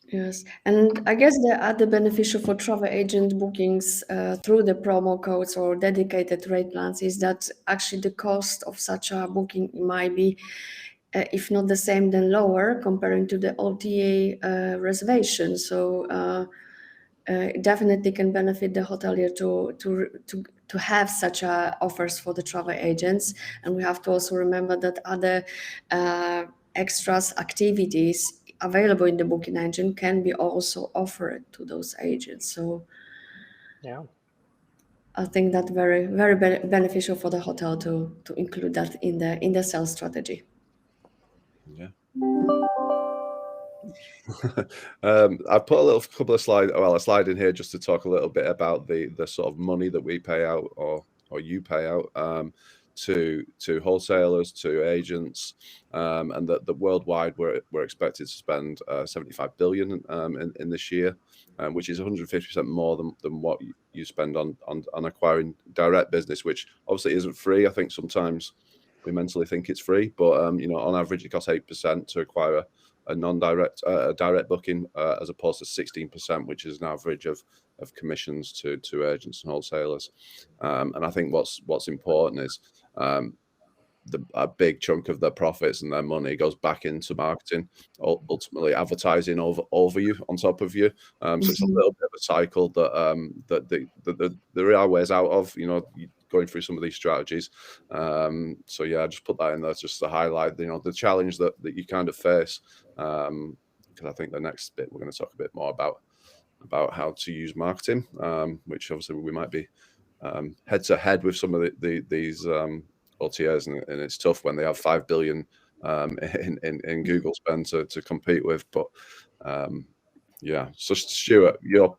[SPEAKER 1] Yes, and I guess the other beneficial for travel agent bookings through the promo codes or dedicated rate plans is that actually the cost of such a booking might be, if not the same, then lower comparing to the OTA reservation. So it definitely can benefit the hotelier to have such offers for the travel agents. And we have to also remember that other extras available in the booking engine can be also offered to those agents. So
[SPEAKER 5] Yeah.
[SPEAKER 1] I think that very beneficial for the hotel to include that in the sales strategy.
[SPEAKER 2] Yeah. I've put a couple of slides, well, a slide in here just to talk a little bit about the sort of money that we pay out or you pay out to wholesalers, to agents, and that worldwide we're expected to spend 75 billion in this year, which is 150% more than what you spend on acquiring direct business, which obviously isn't free. I think sometimes we mentally think it's free, but you know, on average it costs 8% to acquire a non-direct direct booking as opposed to 16%, which is an average of commissions to agents and wholesalers. And I think what's important is a big chunk of their profits and their money goes back into marketing, ultimately advertising over you, on top of you. So it's a little bit of a cycle that there are ways out of, you know, going through some of these strategies. So yeah, I just put that in there just to highlight, you know, the challenge that you kind of face. Because I think the next bit we're going to talk a bit more about how to use marketing, which obviously we might be head to head with some of these OTAs, and it's tough when they have 5 billion in Google spend to compete with. But yeah, so Stuart, you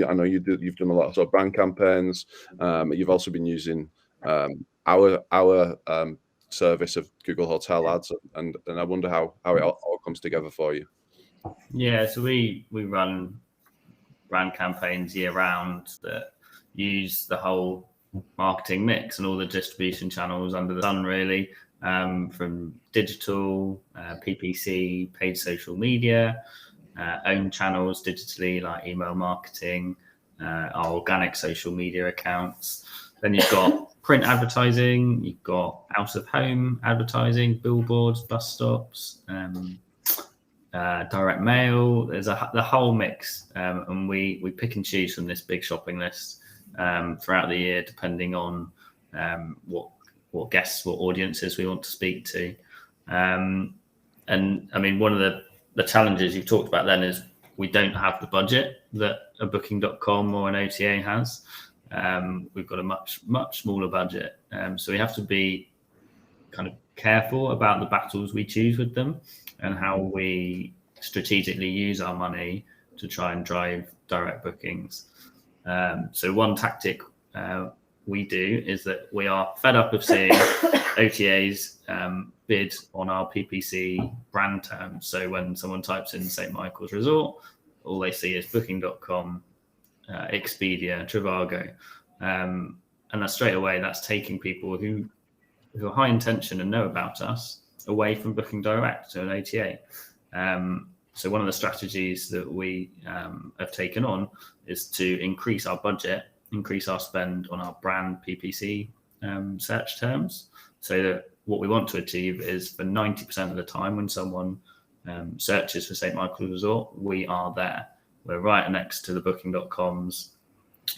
[SPEAKER 2] I know you've done a lot of sort of brand campaigns. You've also been using our service of Google Hotel Ads, and I wonder how it all comes together for you.
[SPEAKER 3] Yeah, so we run brand campaigns year round that use the whole marketing mix and all the distribution channels under the sun, really, from digital, PPC, paid social media, own channels digitally like email marketing, our organic social media accounts. Then you've got print advertising, you've got out of home advertising, billboards, bus stops, direct mail. There's the whole mix, and we pick and choose from this big shopping list throughout the year, depending on what guests, what audiences we want to speak to. And I mean, one of the challenges you've talked about then is we don't have the budget that a Booking.com or an OTA has. We've got a much smaller budget, so we have to be kind of careful about the battles we choose with them and how we strategically use our money to try and drive direct bookings. So one tactic we do is that we are fed up of seeing OTAs bid on our PPC brand terms. So when someone types in St. Michael's Resort, all they see is Booking.com, Expedia, Trivago. And that's straight away, that's taking people who are high intention and know about us away from booking direct to an OTA. So one of the strategies that we have taken on is to increase our budget, increase our spend on our brand PPC search terms. So that what we want to achieve is for 90% of the time when someone searches for St. Michael's Resort, we are there. We're right next to the Booking.coms.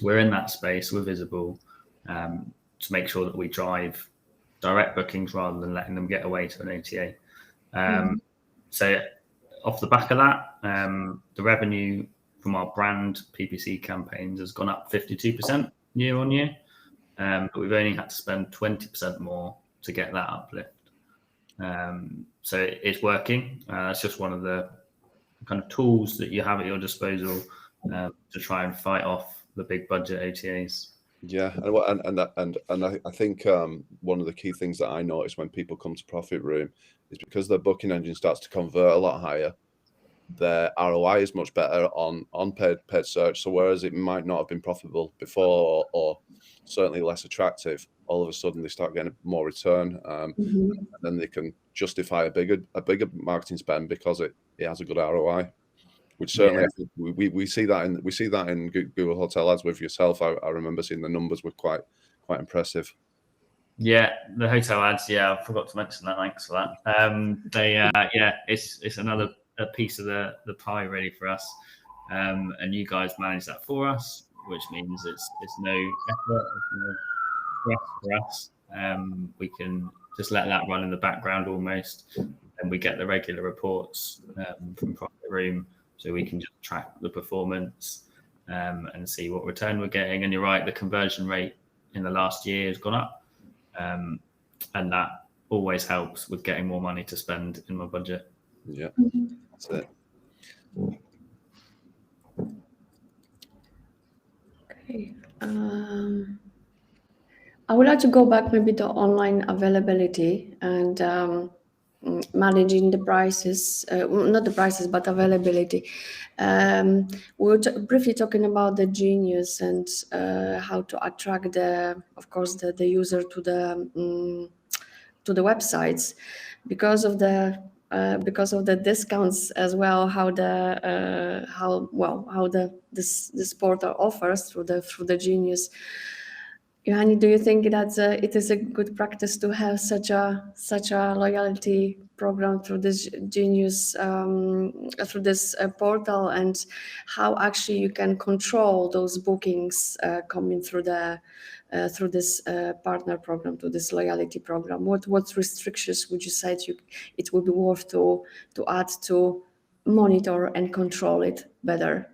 [SPEAKER 3] We're in that space. We're visible to make sure that we drive direct bookings rather than letting them get away to an OTA. So off the back of that, the revenue from our brand PPC campaigns has gone up 52% year on year, but we've only had to spend 20% more to get that uplift. So it's working. That's just one of the kind of tools that you have at your disposal to try and fight off the big budget OTAs.
[SPEAKER 2] Yeah, and I think one of the key things that I notice when people come to Profitroom is because their booking engine starts to convert a lot higher, their ROI is much better on paid search. So whereas it might not have been profitable before or certainly less attractive, all of a sudden they start getting more return, and then they can justify a bigger marketing spend because it has a good ROI. Which certainly, yeah. we see that in Google Hotel Ads with yourself. I remember seeing the numbers were quite impressive.
[SPEAKER 3] Yeah, the hotel ads. Yeah, I forgot to mention that. Thanks for that. It's another piece of the pie really for us, and you guys manage that for us, which means it's no effort, it's no stress for us. We can just let that run in the background almost, and we get the regular reports from Profitroom. So we can just track the performance. and see what return we're getting. And you're right, the conversion rate in the last year has gone up, and that always helps with getting more money to spend in my budget.
[SPEAKER 2] Yeah, that's it.
[SPEAKER 1] Okay. I would like to go back maybe to online availability and managing the prices, not the prices, but availability. We were briefly talking about the Genius and how to attract of course, the user to the websites because of the discounts as well. How this portal offers through the Genius. Johanni, do you think that it is a good practice to have such a loyalty program through this Genius, through this portal, and how actually you can control those bookings coming through this partner program, to this loyalty program? What restrictions would you say it would be worth to add to monitor and control it better?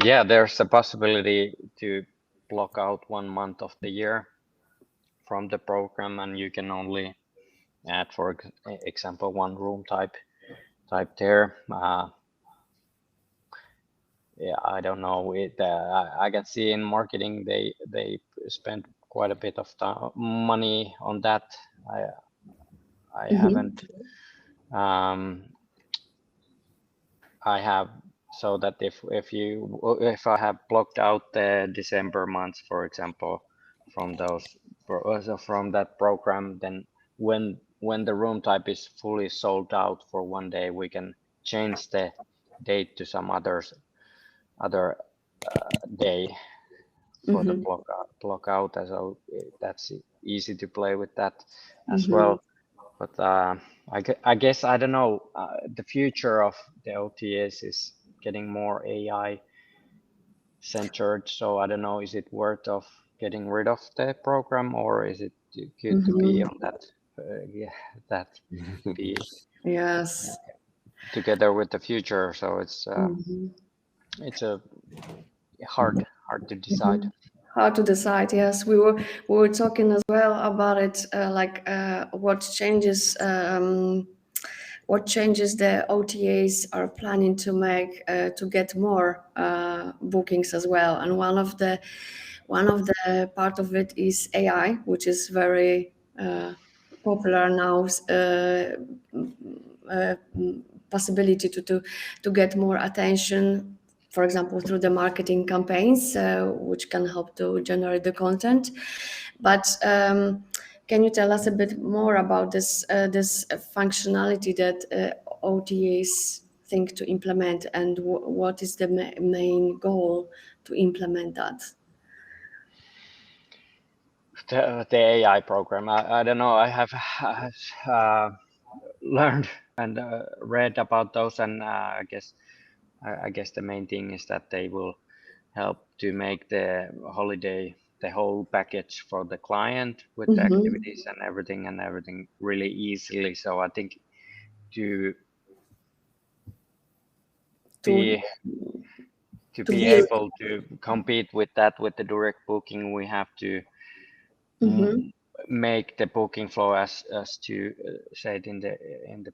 [SPEAKER 5] Yeah, there's a possibility to block out 1 month of the year from the program, and you can only add, for example, one room type there. Yeah, I don't know. I can see in marketing they spend quite a bit of money on that. I haven't. I have, so that if I have blocked out the December months, for example, from that program, then when the room type is fully sold out for one day, we can change the date to some other day for the block out. So that's easy to play with that as well. But I guess, I don't know, the future of the OTAs is getting more AI centered. So I don't know, is it worth of getting rid of the program, or is it good to be on that? Be
[SPEAKER 1] Yes,
[SPEAKER 5] together with the future. So it's a hard to decide.
[SPEAKER 1] How to decide? Yes, we were talking as well about it, what changes the OTAs are planning to make to get more bookings as well. And one of the part of it is AI, which is very popular now. Possibility to get more attention, for example, through the marketing campaigns, which can help to generate the content. But can you tell us a bit more about this functionality that OTAs think to implement, and what is the main goal to implement that?
[SPEAKER 5] The AI program, I don't know. I have learned and read about those, and I guess the main thing is that they will help to make the holiday, the whole package for the client with the activities and everything really easily. So I think to be able to compete with that, with the direct booking, we have to make the booking flow, as to said in the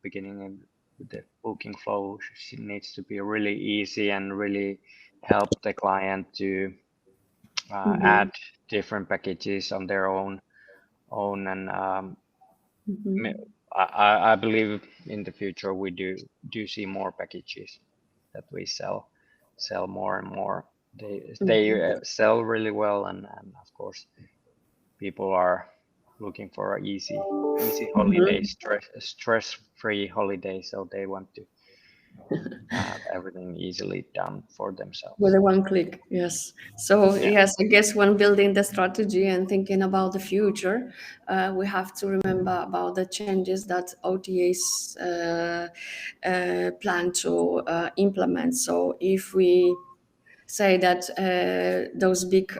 [SPEAKER 5] beginning, the booking flow needs to be really easy and really help the client to add different packages on their own. And I believe in the future we do see more packages that we sell more and more. They sell really well, and of course people are looking for an easy holiday, stress-free holiday, so they want to have everything easily done for themselves.
[SPEAKER 1] With a one click, yes. So yes, I guess when building the strategy and thinking about the future, we have to remember about the changes that OTAs plan to implement. So if we say that those big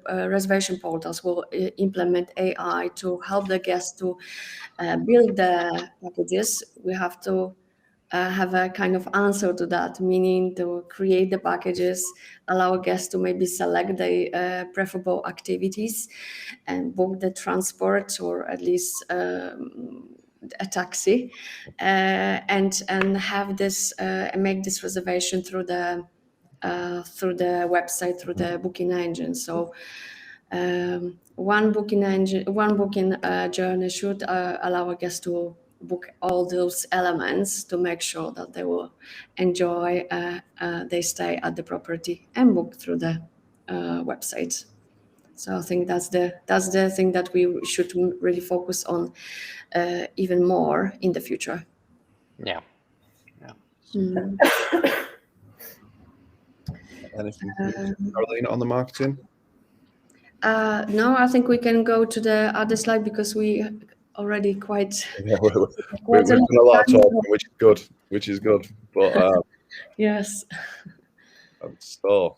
[SPEAKER 1] reservation portals will implement AI to help the guests to build the packages, we have to have a kind of answer to that, meaning to create the packages, allow guests to maybe select the preferable activities and book the transport, or at least a taxi, and have this make this reservation through the website, through the booking engine. So one booking journey should allow a guest to book all those elements to make sure that they will enjoy their stay at the property and book through the website. So I think that's the thing that we should really focus on even more in the future.
[SPEAKER 5] Yeah.
[SPEAKER 2] Anything, Karolina, on the marketing?
[SPEAKER 1] No, I think we can go to the other slide because we already quite.
[SPEAKER 2] Yeah, we've done a lot of talking, which is good. But
[SPEAKER 1] yes.
[SPEAKER 2] So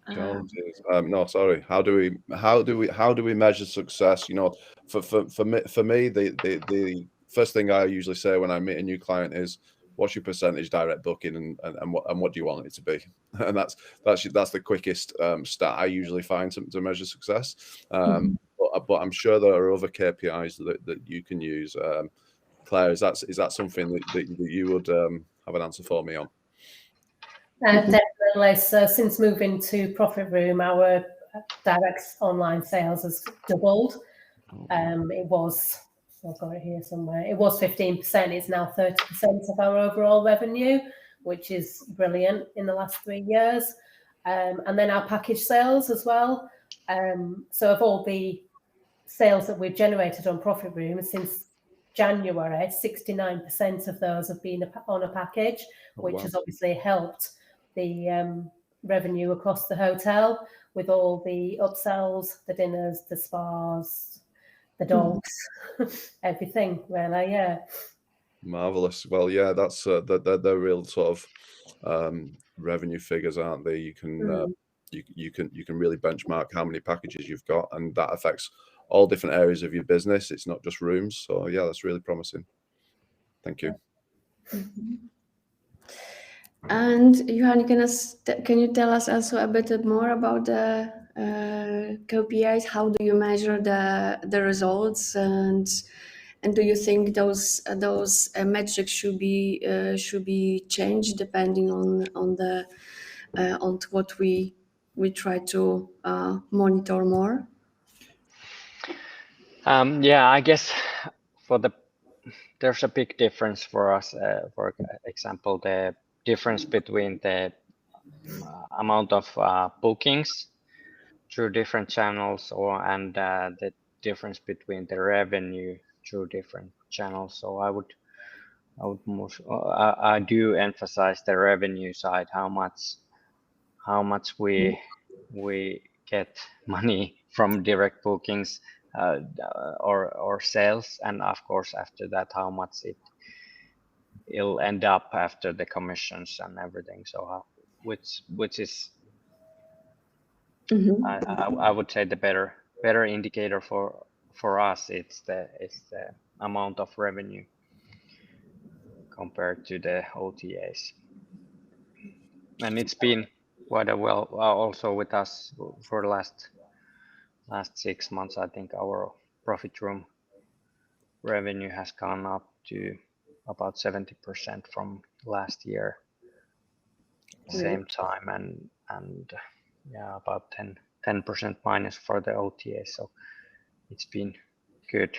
[SPEAKER 2] challenges. No, sorry. How do we measure success? You know, for me, the first thing I usually say when I meet a new client is, what's your percentage direct booking, and what do you want it to be? And that's the quickest stat I usually find to measure success. But I'm sure there are other KPIs that you can use. Claire, is that something that you would have an answer for me on?
[SPEAKER 4] Definitely. So since moving to Profitroom, our direct online sales has doubled. It was, I've got it here somewhere, it was 15%, it's now 30% of our overall revenue, which is brilliant in the last 3 years. And then our package sales as well. So of all the sales that we've generated on Profitroom since January, 69% of those have been on a package, which has obviously helped the revenue across the hotel with all the upsells, the dinners, the spas, the dogs, everything really. Yeah.
[SPEAKER 2] Marvelous. Well, yeah, that's the real sort of revenue figures, aren't they? You can you can really benchmark how many packages you've got, and that affects all different areas of your business. It's not just rooms. So yeah, that's really promising. Thank you.
[SPEAKER 1] And Johan, can you tell us also a bit more about the KPIs? How do you measure the results, and do you think those metrics should be changed depending on what we try to monitor more?
[SPEAKER 5] Yeah, I guess there's a big difference for us. For example, the difference between the amount of bookings through different channels, and the difference between the revenue through different channels. So I do emphasize the revenue side, how much we get money from direct bookings or sales, and of course after that how much it'll end up after the commissions and everything. So which is I would say the better indicator for us, it's the amount of revenue compared to the OTAs. And it's been quite a well also with us for the last 6 months. I think our Profitroom revenue has gone up to about 70% from last year same time, and yeah, about 10% minus for the OTA. So it's been good.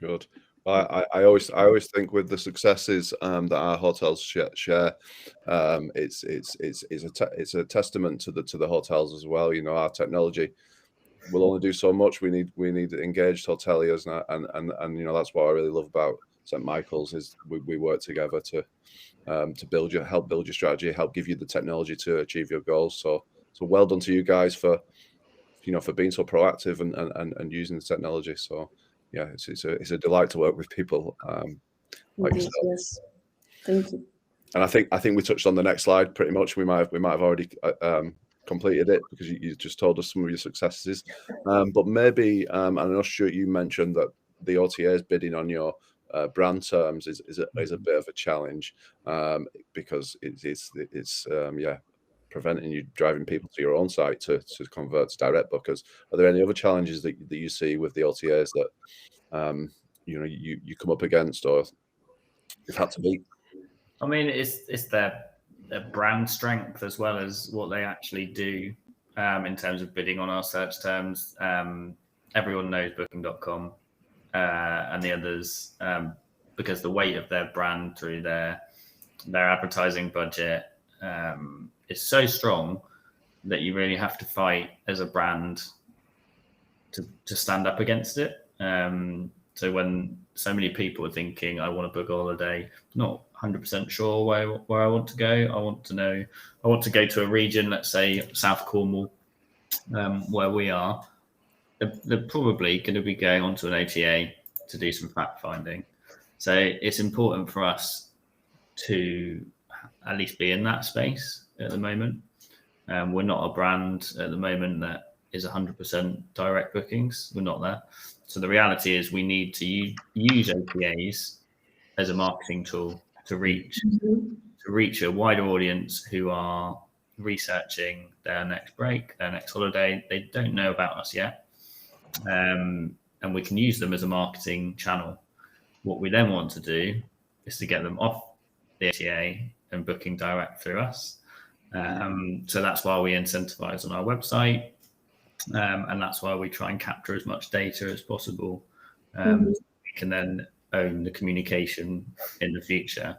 [SPEAKER 2] Good. Well, I always think with the successes that our hotels share, it's a testament to the hotels as well. You know, our technology will only do so much. We need engaged hoteliers, and you know, that's what I really love about St. Michael's is we work together to help build your strategy, help give you the technology to achieve your goals. So well done to you guys for being so proactive and using the technology. So yeah, it's a delight to work with people like yourself.
[SPEAKER 1] Yes, thank you.
[SPEAKER 2] And I think we touched on the next slide pretty much. We might have already completed it because you just told us some of your successes. But maybe, and I'm not sure you mentioned that the OTA is bidding on your brand terms is a bit of a challenge, because it's preventing you driving people to your own site to convert to direct bookers. Are there any other challenges that you see with the OTAs that you come up against or you've had to meet?
[SPEAKER 3] I mean, it's their brand strength as well as what they actually do in terms of bidding on our search terms. Everyone knows Booking.com and the others because the weight of their brand through their advertising budget is so strong that you really have to fight as a brand to stand up against it. So when so many people are thinking, I want to book a holiday, not 100% sure where I want to go. I want to go to a region, let's say South Cornwall, where we are. They're probably going to be going onto an OTA to do some fact finding. So it's important for us to at least be in that space at the moment. We're not a brand at the moment that is 100% direct bookings. We're not there. So the reality is we need to use OTAs as a marketing tool to reach a wider audience who are researching their next break, their next holiday. They don't know about us yet. And we can use them as a marketing channel. What we then want to do is to get them off the OTA and booking direct through us. So that's why we incentivize on our website. And that's why we try and capture as much data as possible. We can then own the communication in the future,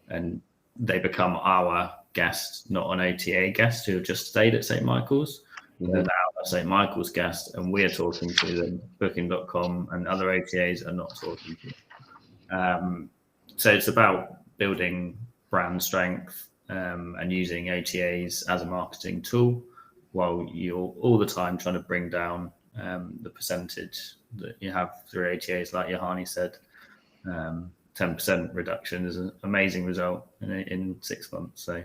[SPEAKER 3] and they become our guests, not an OTA guest who have just stayed at St. Michael's. They're now a St. Michael's guest, and we're talking to them. Booking.com and other OTAs are not talking to. So it's about building brand strength and using OTAs as a marketing tool, while you're all the time trying to bring down the percentage that you have through OTAs. Like Johanni said, 10% reduction is an amazing result in 6 months. So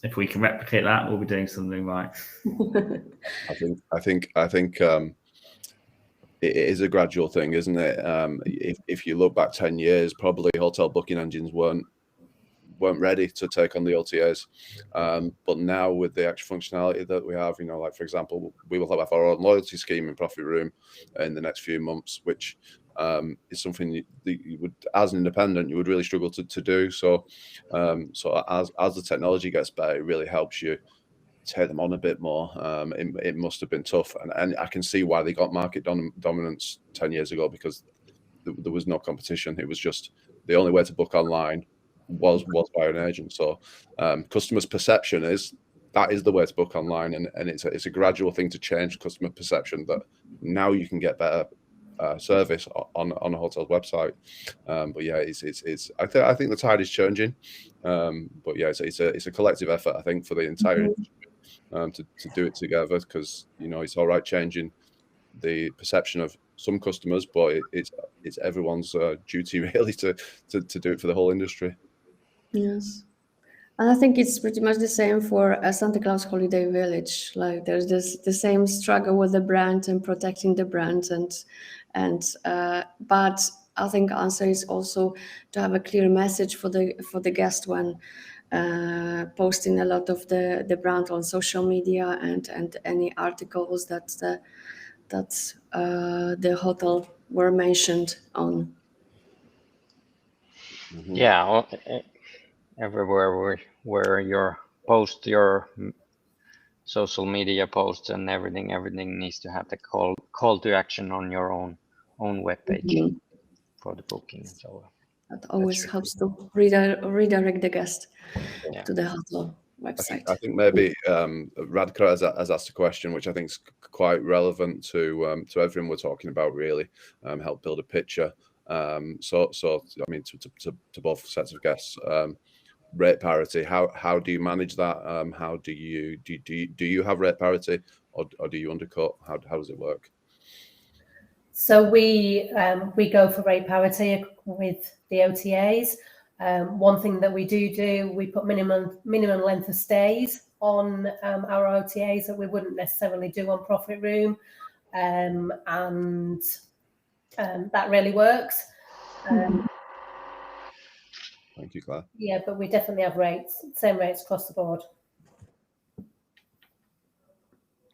[SPEAKER 3] if we can replicate that, we'll be doing something right.
[SPEAKER 2] I think it is a gradual thing, isn't it? If you look back 10 years, probably hotel booking engines weren't ready to take on the OTAs, but now with the extra functionality that we have, like for example, we will have our own loyalty scheme in Profitroom in the next few months, which is something that you would, as an independent, you would really struggle to do. So as the technology gets better, it really helps you take them on a bit more. It must have been tough, and I can see why they got market dominance 10 years ago, because there was no competition. It was just the only way to book online was by an agent. So customers' perception is that is the way to book online, and it's a gradual thing to change customer perception, that now you can get better service on a hotel's website. But yeah, I think the tide is changing. But yeah, it's a collective effort, I think, for the entire industry to do it together, because it's all right changing the perception of some customers, but it's everyone's duty really to do it for the whole industry.
[SPEAKER 1] Yes. And I think it's pretty much the same for Santa Claus Holiday Village. Like there's the same struggle with the brand and protecting the brand, but I think the answer is also to have a clear message for the guest when posting a lot of the brand on social media and any articles that the hotel were mentioned on.
[SPEAKER 5] Yeah, well, everywhere where you post your social media posts and everything needs to have the call to action on your own webpage for the booking and so on.
[SPEAKER 1] That always helps to redirect the guest to the hotel website.
[SPEAKER 2] I think maybe Radka has asked a question which I think is quite relevant to everything we're talking about, really. Help build a picture. So I mean, to both sets of guests, rate parity. How do you manage that? How do you have rate parity, or do you undercut? How does it work?
[SPEAKER 4] So we go for rate parity with the OTAs. One thing that we do, we put minimum length of stays on our OTAs that we wouldn't necessarily do on Profitroom, and that really works.
[SPEAKER 2] Thank you, Claire.
[SPEAKER 4] Yeah, but we definitely have same rates across the board.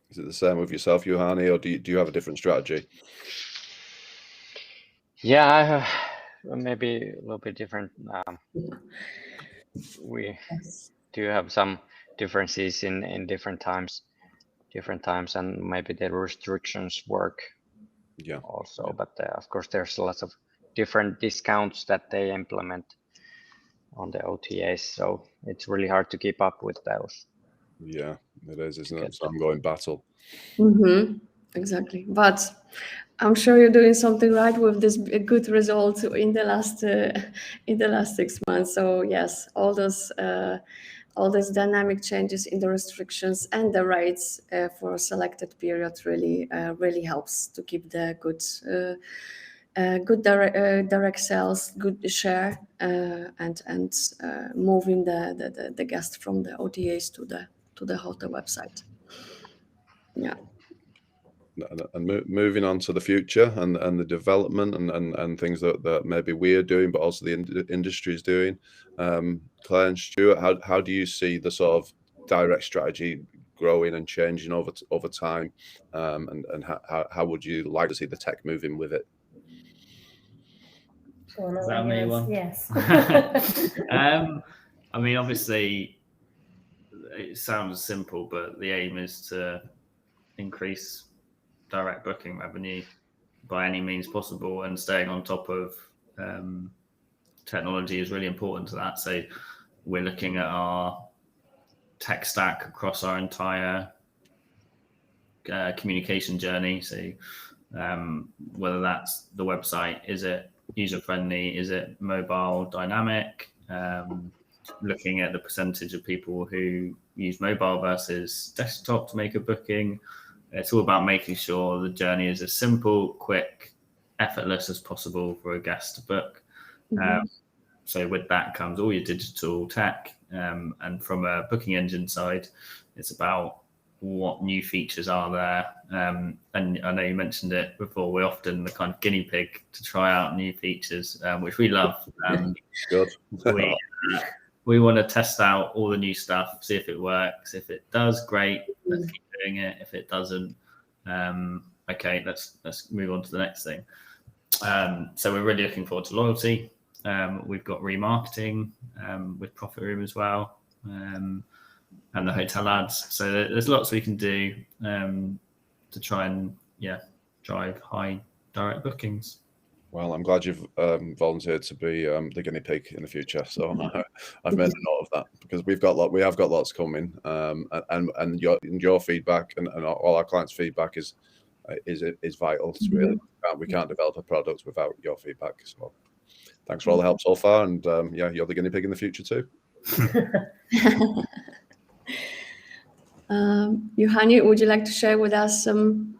[SPEAKER 2] Is it the same with yourself, Juhani, or do you have a different strategy?
[SPEAKER 5] Yeah, I have maybe a little bit different. We do have some differences in different times, and maybe the restrictions work also. But of course, there's lots of different discounts that they implement on the OTAs, so it's really hard to keep up with those.
[SPEAKER 2] Yeah, it is, isn't it? It's an ongoing battle.
[SPEAKER 1] Exactly, but I'm sure you're doing something right with this good result in the last 6 months. So yes, all those dynamic changes in the restrictions and the rates for a selected period really helps to keep the good direct sales, good share, and moving the guest from the OTAs to the hotel website. Yeah.
[SPEAKER 2] And moving on to the future and the development and things that maybe we're doing, but also the industry is doing. Claire and Stuart, how do you see the sort of direct strategy growing and changing over time? And how would you like to see the tech moving with it?
[SPEAKER 3] Is that me one?
[SPEAKER 4] Yes.
[SPEAKER 3] I mean, obviously, it sounds simple, but the aim is to increase direct booking revenue by any means possible, and staying on top of technology is really important to that. So we're looking at our tech stack across our entire communication journey. So whether that's the website, is it user friendly, is it mobile dynamic, looking at the percentage of people who use mobile versus desktop to make a booking. It's all about making sure the journey is as simple, quick, effortless as possible for a guest to book. So with that comes all your digital tech, and from a booking engine side, it's about what new features are there. And I know you mentioned it before, we're often the kind of guinea pig to try out new features, which we love.
[SPEAKER 2] Good.
[SPEAKER 3] We want to test out all the new stuff, see if it works. If it does, great, let's keep doing it. If it doesn't, okay, let's move on to the next thing. So we're really looking forward to loyalty. We've got remarketing with Profitroom as well, and the hotel ads. So there's lots we can do to try and drive high direct bookings.
[SPEAKER 2] Well, I'm glad you've volunteered to be the guinea pig in the future. So I've made a note of that, because we have got lots coming, and your feedback and all our clients' feedback is vital. It's really, we can't develop a product without your feedback. So thanks for all the help so far, and you're the guinea pig in the future too.
[SPEAKER 1] Juhani, would you like to share with us some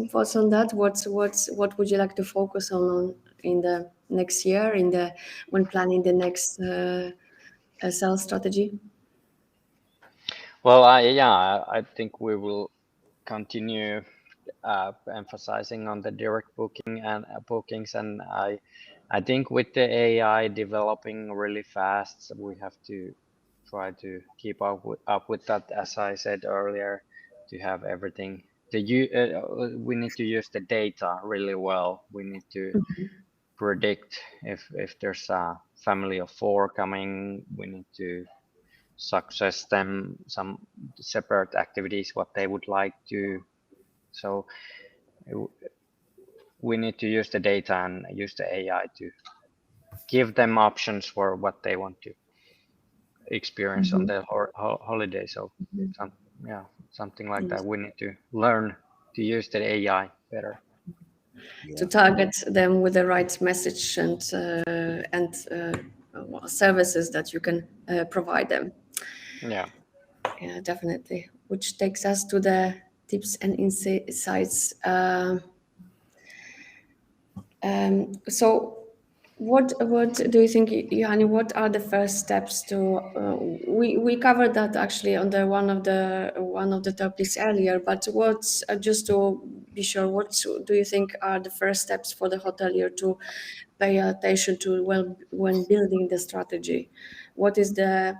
[SPEAKER 1] thoughts on that? What would you like to focus on in the next year, when planning the next sales strategy?
[SPEAKER 5] Well, I think we will continue emphasizing on the direct bookings, and I think with the AI developing really fast, we have to try to keep up with that. As I said earlier, to have everything. We need to use the data really well. We need to predict if there's a family of 4 coming. We need to suggest them some separate activities what they would like to. So we need to use the data and use the AI to give them options for what they want to experience on their holiday. So something like that. We need to learn to use the AI better.
[SPEAKER 1] To target them with the right message and services that you can provide them. Yeah, definitely. Which takes us to the tips and insights. So what do you think, Juhani? What are the first steps to? We covered that actually under one of the topics earlier. But what's just to be sure, what do you think are the first steps for the hotelier to pay attention to when building the strategy? What is the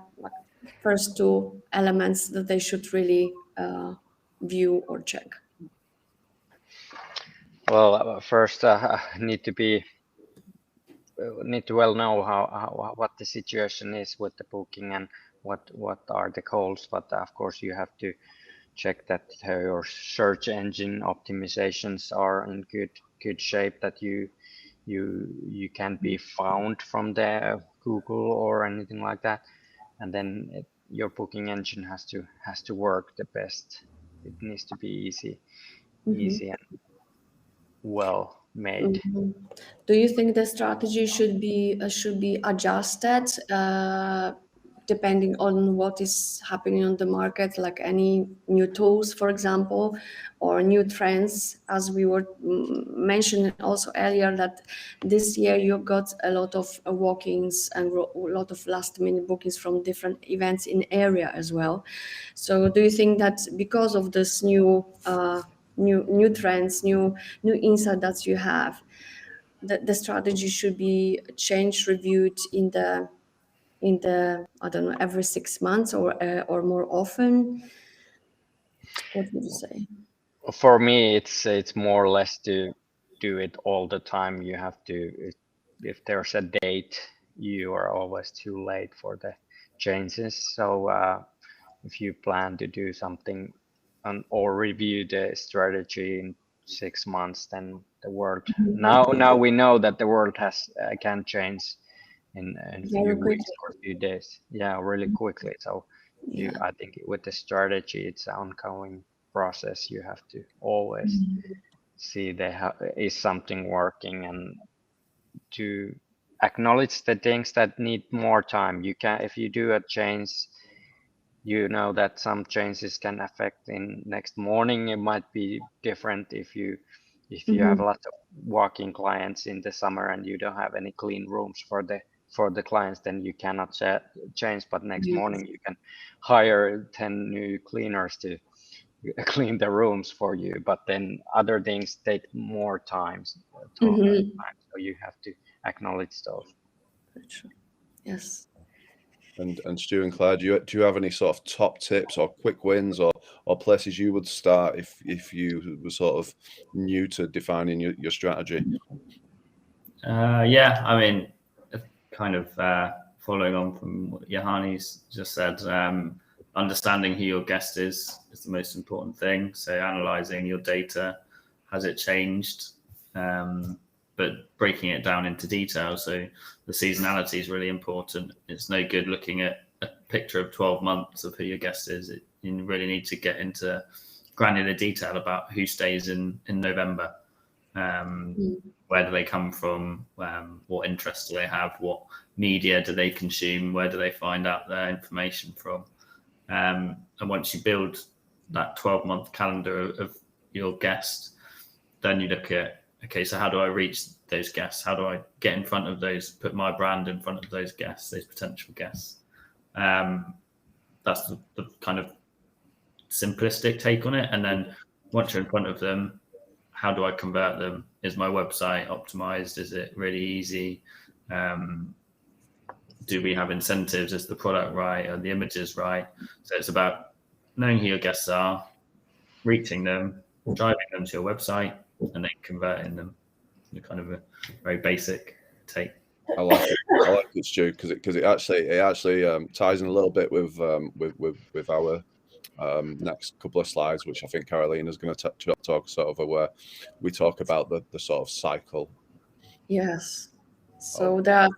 [SPEAKER 1] first two elements that they should really view or check?
[SPEAKER 5] Well, first need to well know how what the situation is with the booking and what are the goals. But of course, you have to check that your search engine optimizations are in good shape, that you can be found from the Google or anything like that. And then your booking engine has to work the best. It needs to be easy and well made.
[SPEAKER 1] Do you think the strategy should be adjusted depending on what is happening on the market, like any new tools, for example, or new trends? As we were mentioning also earlier, that this year you got a lot of walk-ins and a lot of last-minute bookings from different events in area as well. So do you think that because of this new trends, new insight that you have, the strategy should be changed, reviewed in the I don't know, every 6 months or more often? What would you say?
[SPEAKER 5] For me, it's more or less to do it all the time. You have to, if there's a date, you are always too late for the changes. So if you plan to do something or review the strategy in 6 months, then the world now we know that the world can change in a few
[SPEAKER 1] Very
[SPEAKER 5] weeks
[SPEAKER 1] quickly.
[SPEAKER 5] or a few days. Yeah, really quickly. So
[SPEAKER 1] Yeah.
[SPEAKER 5] I think with the strategy, it's an ongoing process. You have to always see is something working, and to acknowledge the things that need more time. You can, if you do a change, you know that some changes can affect in next morning. It might be different if you have a lot of walk-in clients in the summer and you don't have any clean rooms for the clients, then you cannot change. But next
[SPEAKER 1] Yes.
[SPEAKER 5] morning you can hire 10 new cleaners to clean the rooms for you. But then other things take more time, so you have to acknowledge those.
[SPEAKER 1] Yes.
[SPEAKER 2] And Stu and Claire, do you have any sort of top tips or quick wins or places you would start if you were sort of new to defining your strategy?
[SPEAKER 3] Yeah, I mean, kind of following on from what Johannes just said, understanding who your guest is the most important thing. So analyzing your data, has it changed? But breaking it down into detail. So the seasonality is really important. It's no good looking at a picture of 12 months of who your guest is. You really need to get into granular detail about who stays in November. Where do they come from? What interests do they have? What media do they consume? Where do they find out their information from? And once you build that 12-month calendar of your guest, then you look at, okay, so how do I reach those guests? How do I get in front of those, put my brand in front of those guests, those potential guests? That's the kind of simplistic take on it. And then once you're in front of them, how do I convert them? Is my website optimized? Is it really easy? Do we have incentives? Is the product right? Are the images right? So it's about knowing who your guests are, reaching them, driving them to your website, and then converting them. Kind of a very basic take.
[SPEAKER 2] I like it, Stu, because it actually ties in a little bit with our next couple of slides, which I think Karolina is going to talk sort of where we talk about the sort of cycle.
[SPEAKER 1] Yes. So there are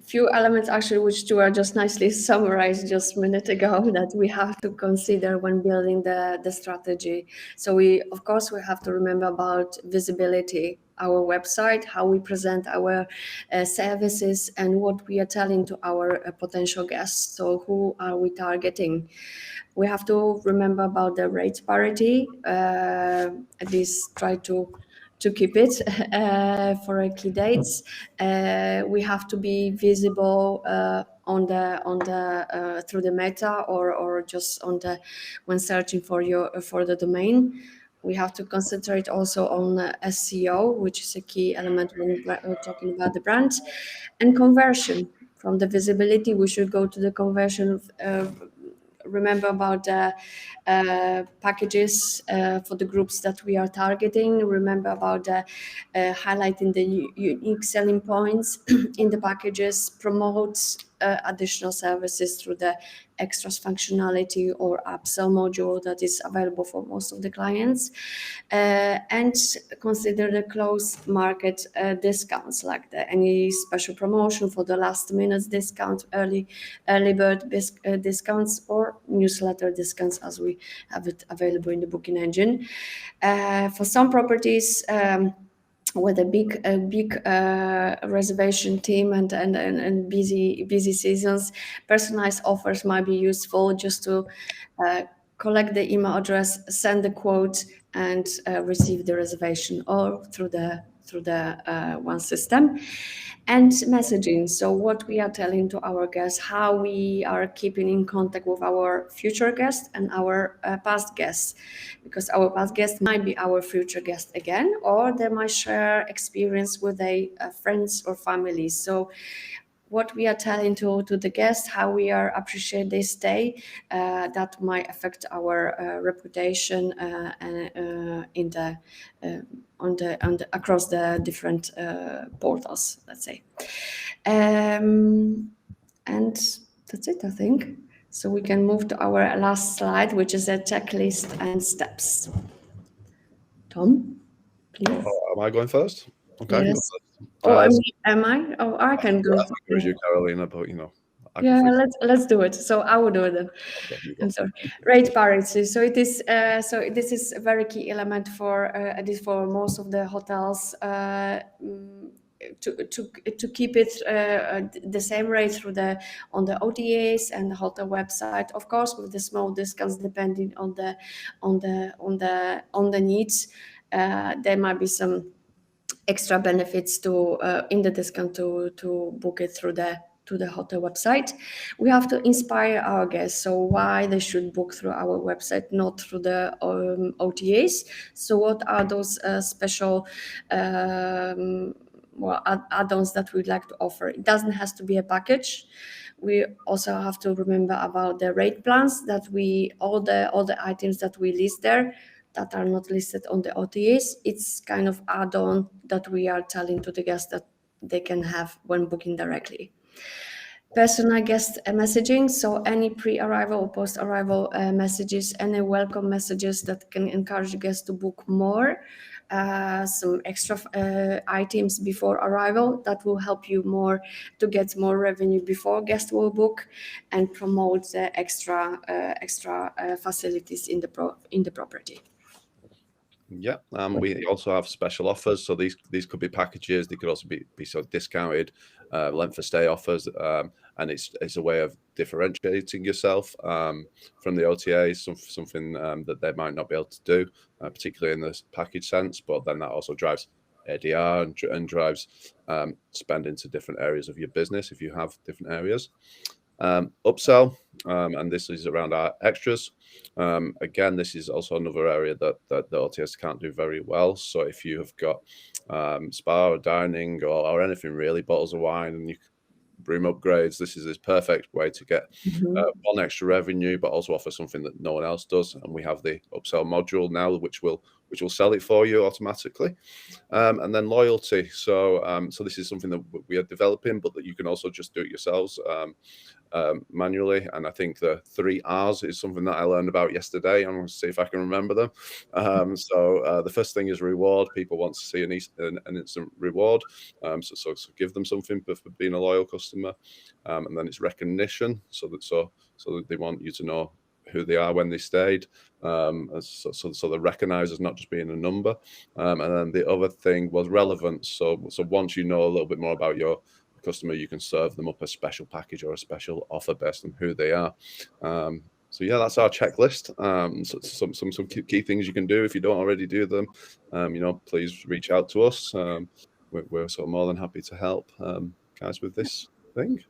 [SPEAKER 1] few elements actually which Stu just nicely summarized just a minute ago that we have to consider when building the strategy. So we have to remember about visibility, our website, how we present our services, and what we are telling to our potential guests. So who are we targeting? We have to remember about the rate parity, at least try to keep it for key dates. We have to be visible on the through the meta or just on the when searching for the domain. we have to concentrate also on SEO, which is a key element when we're talking about the brand, and conversion. From the visibility, we should go to the conversion. Remember about the packages for the groups that we are targeting. Remember about the highlighting the unique selling points in the packages, promote additional services through the extras functionality or upsell module that is available for most of the clients, and consider the closed market discounts, like any special promotion for the last minute discount, early bird discounts, or newsletter discounts, as we have it available in the booking engine. For some properties, with a big reservation team and busy seasons, personalized offers might be useful, just to collect the email address, send the quote, and receive the reservation, or through the one system. And messaging, so what we are telling to our guests, how we are keeping in contact with our future guests and our past guests, because our past guests might be our future guests again, or they might share experience with their friends or family. So what we are telling to the guests, how we are appreciate their stay, that might affect our reputation in the across the different portals, let's say. And that's it, I think. So we can move to our last slide, which is a checklist and steps. Tom, please.
[SPEAKER 2] Am I going first? Okay.
[SPEAKER 1] Yes. Oh, am I? Oh, I can go.
[SPEAKER 2] I think it was you, Karolina, but
[SPEAKER 1] Yeah, let's do it. So I will do it then.
[SPEAKER 2] Okay,
[SPEAKER 1] I'm sorry. Rate parity. So it is. So this is a very key element for at least for most of the hotels. To keep it the same rate through on the OTAs and the hotel website, of course, with the small discounts depending on the needs. There might be some extra benefits to in the discount to book it through the hotel website. We have to inspire our guests, so why they should book through our website, not through the OTAs. So what are those special add-ons that we'd like to offer? It doesn't have to be a package. We also have to remember about the rate plans, that all the items that we list there that are not listed on the OTAs, it's kind of add-on that we are telling to the guests that they can have when booking directly. Personal guest messaging, so any pre-arrival or post-arrival messages, any welcome messages that can encourage guests to book more, some extra items before arrival that will help you more to get more revenue before guests will book, and promote the extra facilities in the property.
[SPEAKER 2] Yeah, we also have special offers. So these could be packages. They could also be sort of discounted length of stay offers, and it's a way of differentiating yourself from the OTAs. Something that they might not be able to do, particularly in the package sense. But then that also drives ADR and drives spend into different areas of your business if you have different areas. Upsell, and this is around our extras. Again, this is also another area that the OTAs can't do very well. So if you have got spa or dining or anything really, bottles of wine, and you room upgrades, this is this perfect way to get one extra revenue, but also offer something that no one else does. And we have the upsell module now, which will sell it for you automatically. And then loyalty. So this is something that we are developing, but that you can also just do it yourselves manually. And I think the 3 R's is something that I learned about yesterday. I'm going to see if I can remember them. So the first thing is reward. People want to see an instant reward. So give them something for being a loyal customer. And then it's recognition. So that they want you to know who they are when they stayed. So they're recognized as not just being a number. And then the other thing was relevance. So once you know a little bit more about your customer, you can serve them up a special package or a special offer based on who they are. So yeah, that's our checklist. So some key things you can do if you don't already do them. Please reach out to us. We're so more than happy to help guys with this thing.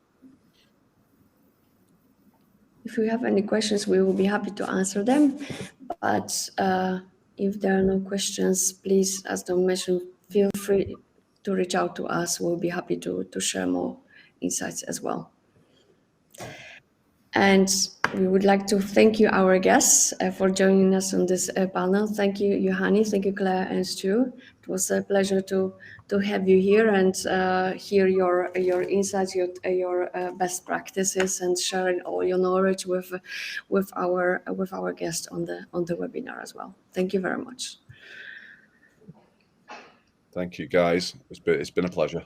[SPEAKER 1] If you have any questions, we will be happy to answer them. But if there are no questions, please, as Tom mentioned, feel free to reach out to us. We'll be happy to share more insights as well. And we would like to thank you, our guests, for joining us on this panel. Thank you, Johanni. Thank you, Claire and Stu. It was a pleasure to have you here and hear your insights, your best practices, and sharing all your knowledge with our guests on the webinar as well. Thank you very much.
[SPEAKER 2] Thank you, guys. It's been a pleasure.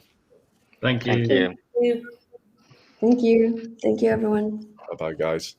[SPEAKER 3] Thank you.
[SPEAKER 5] Thank you.
[SPEAKER 1] Thank you. Thank you, everyone.
[SPEAKER 2] Bye-bye, guys.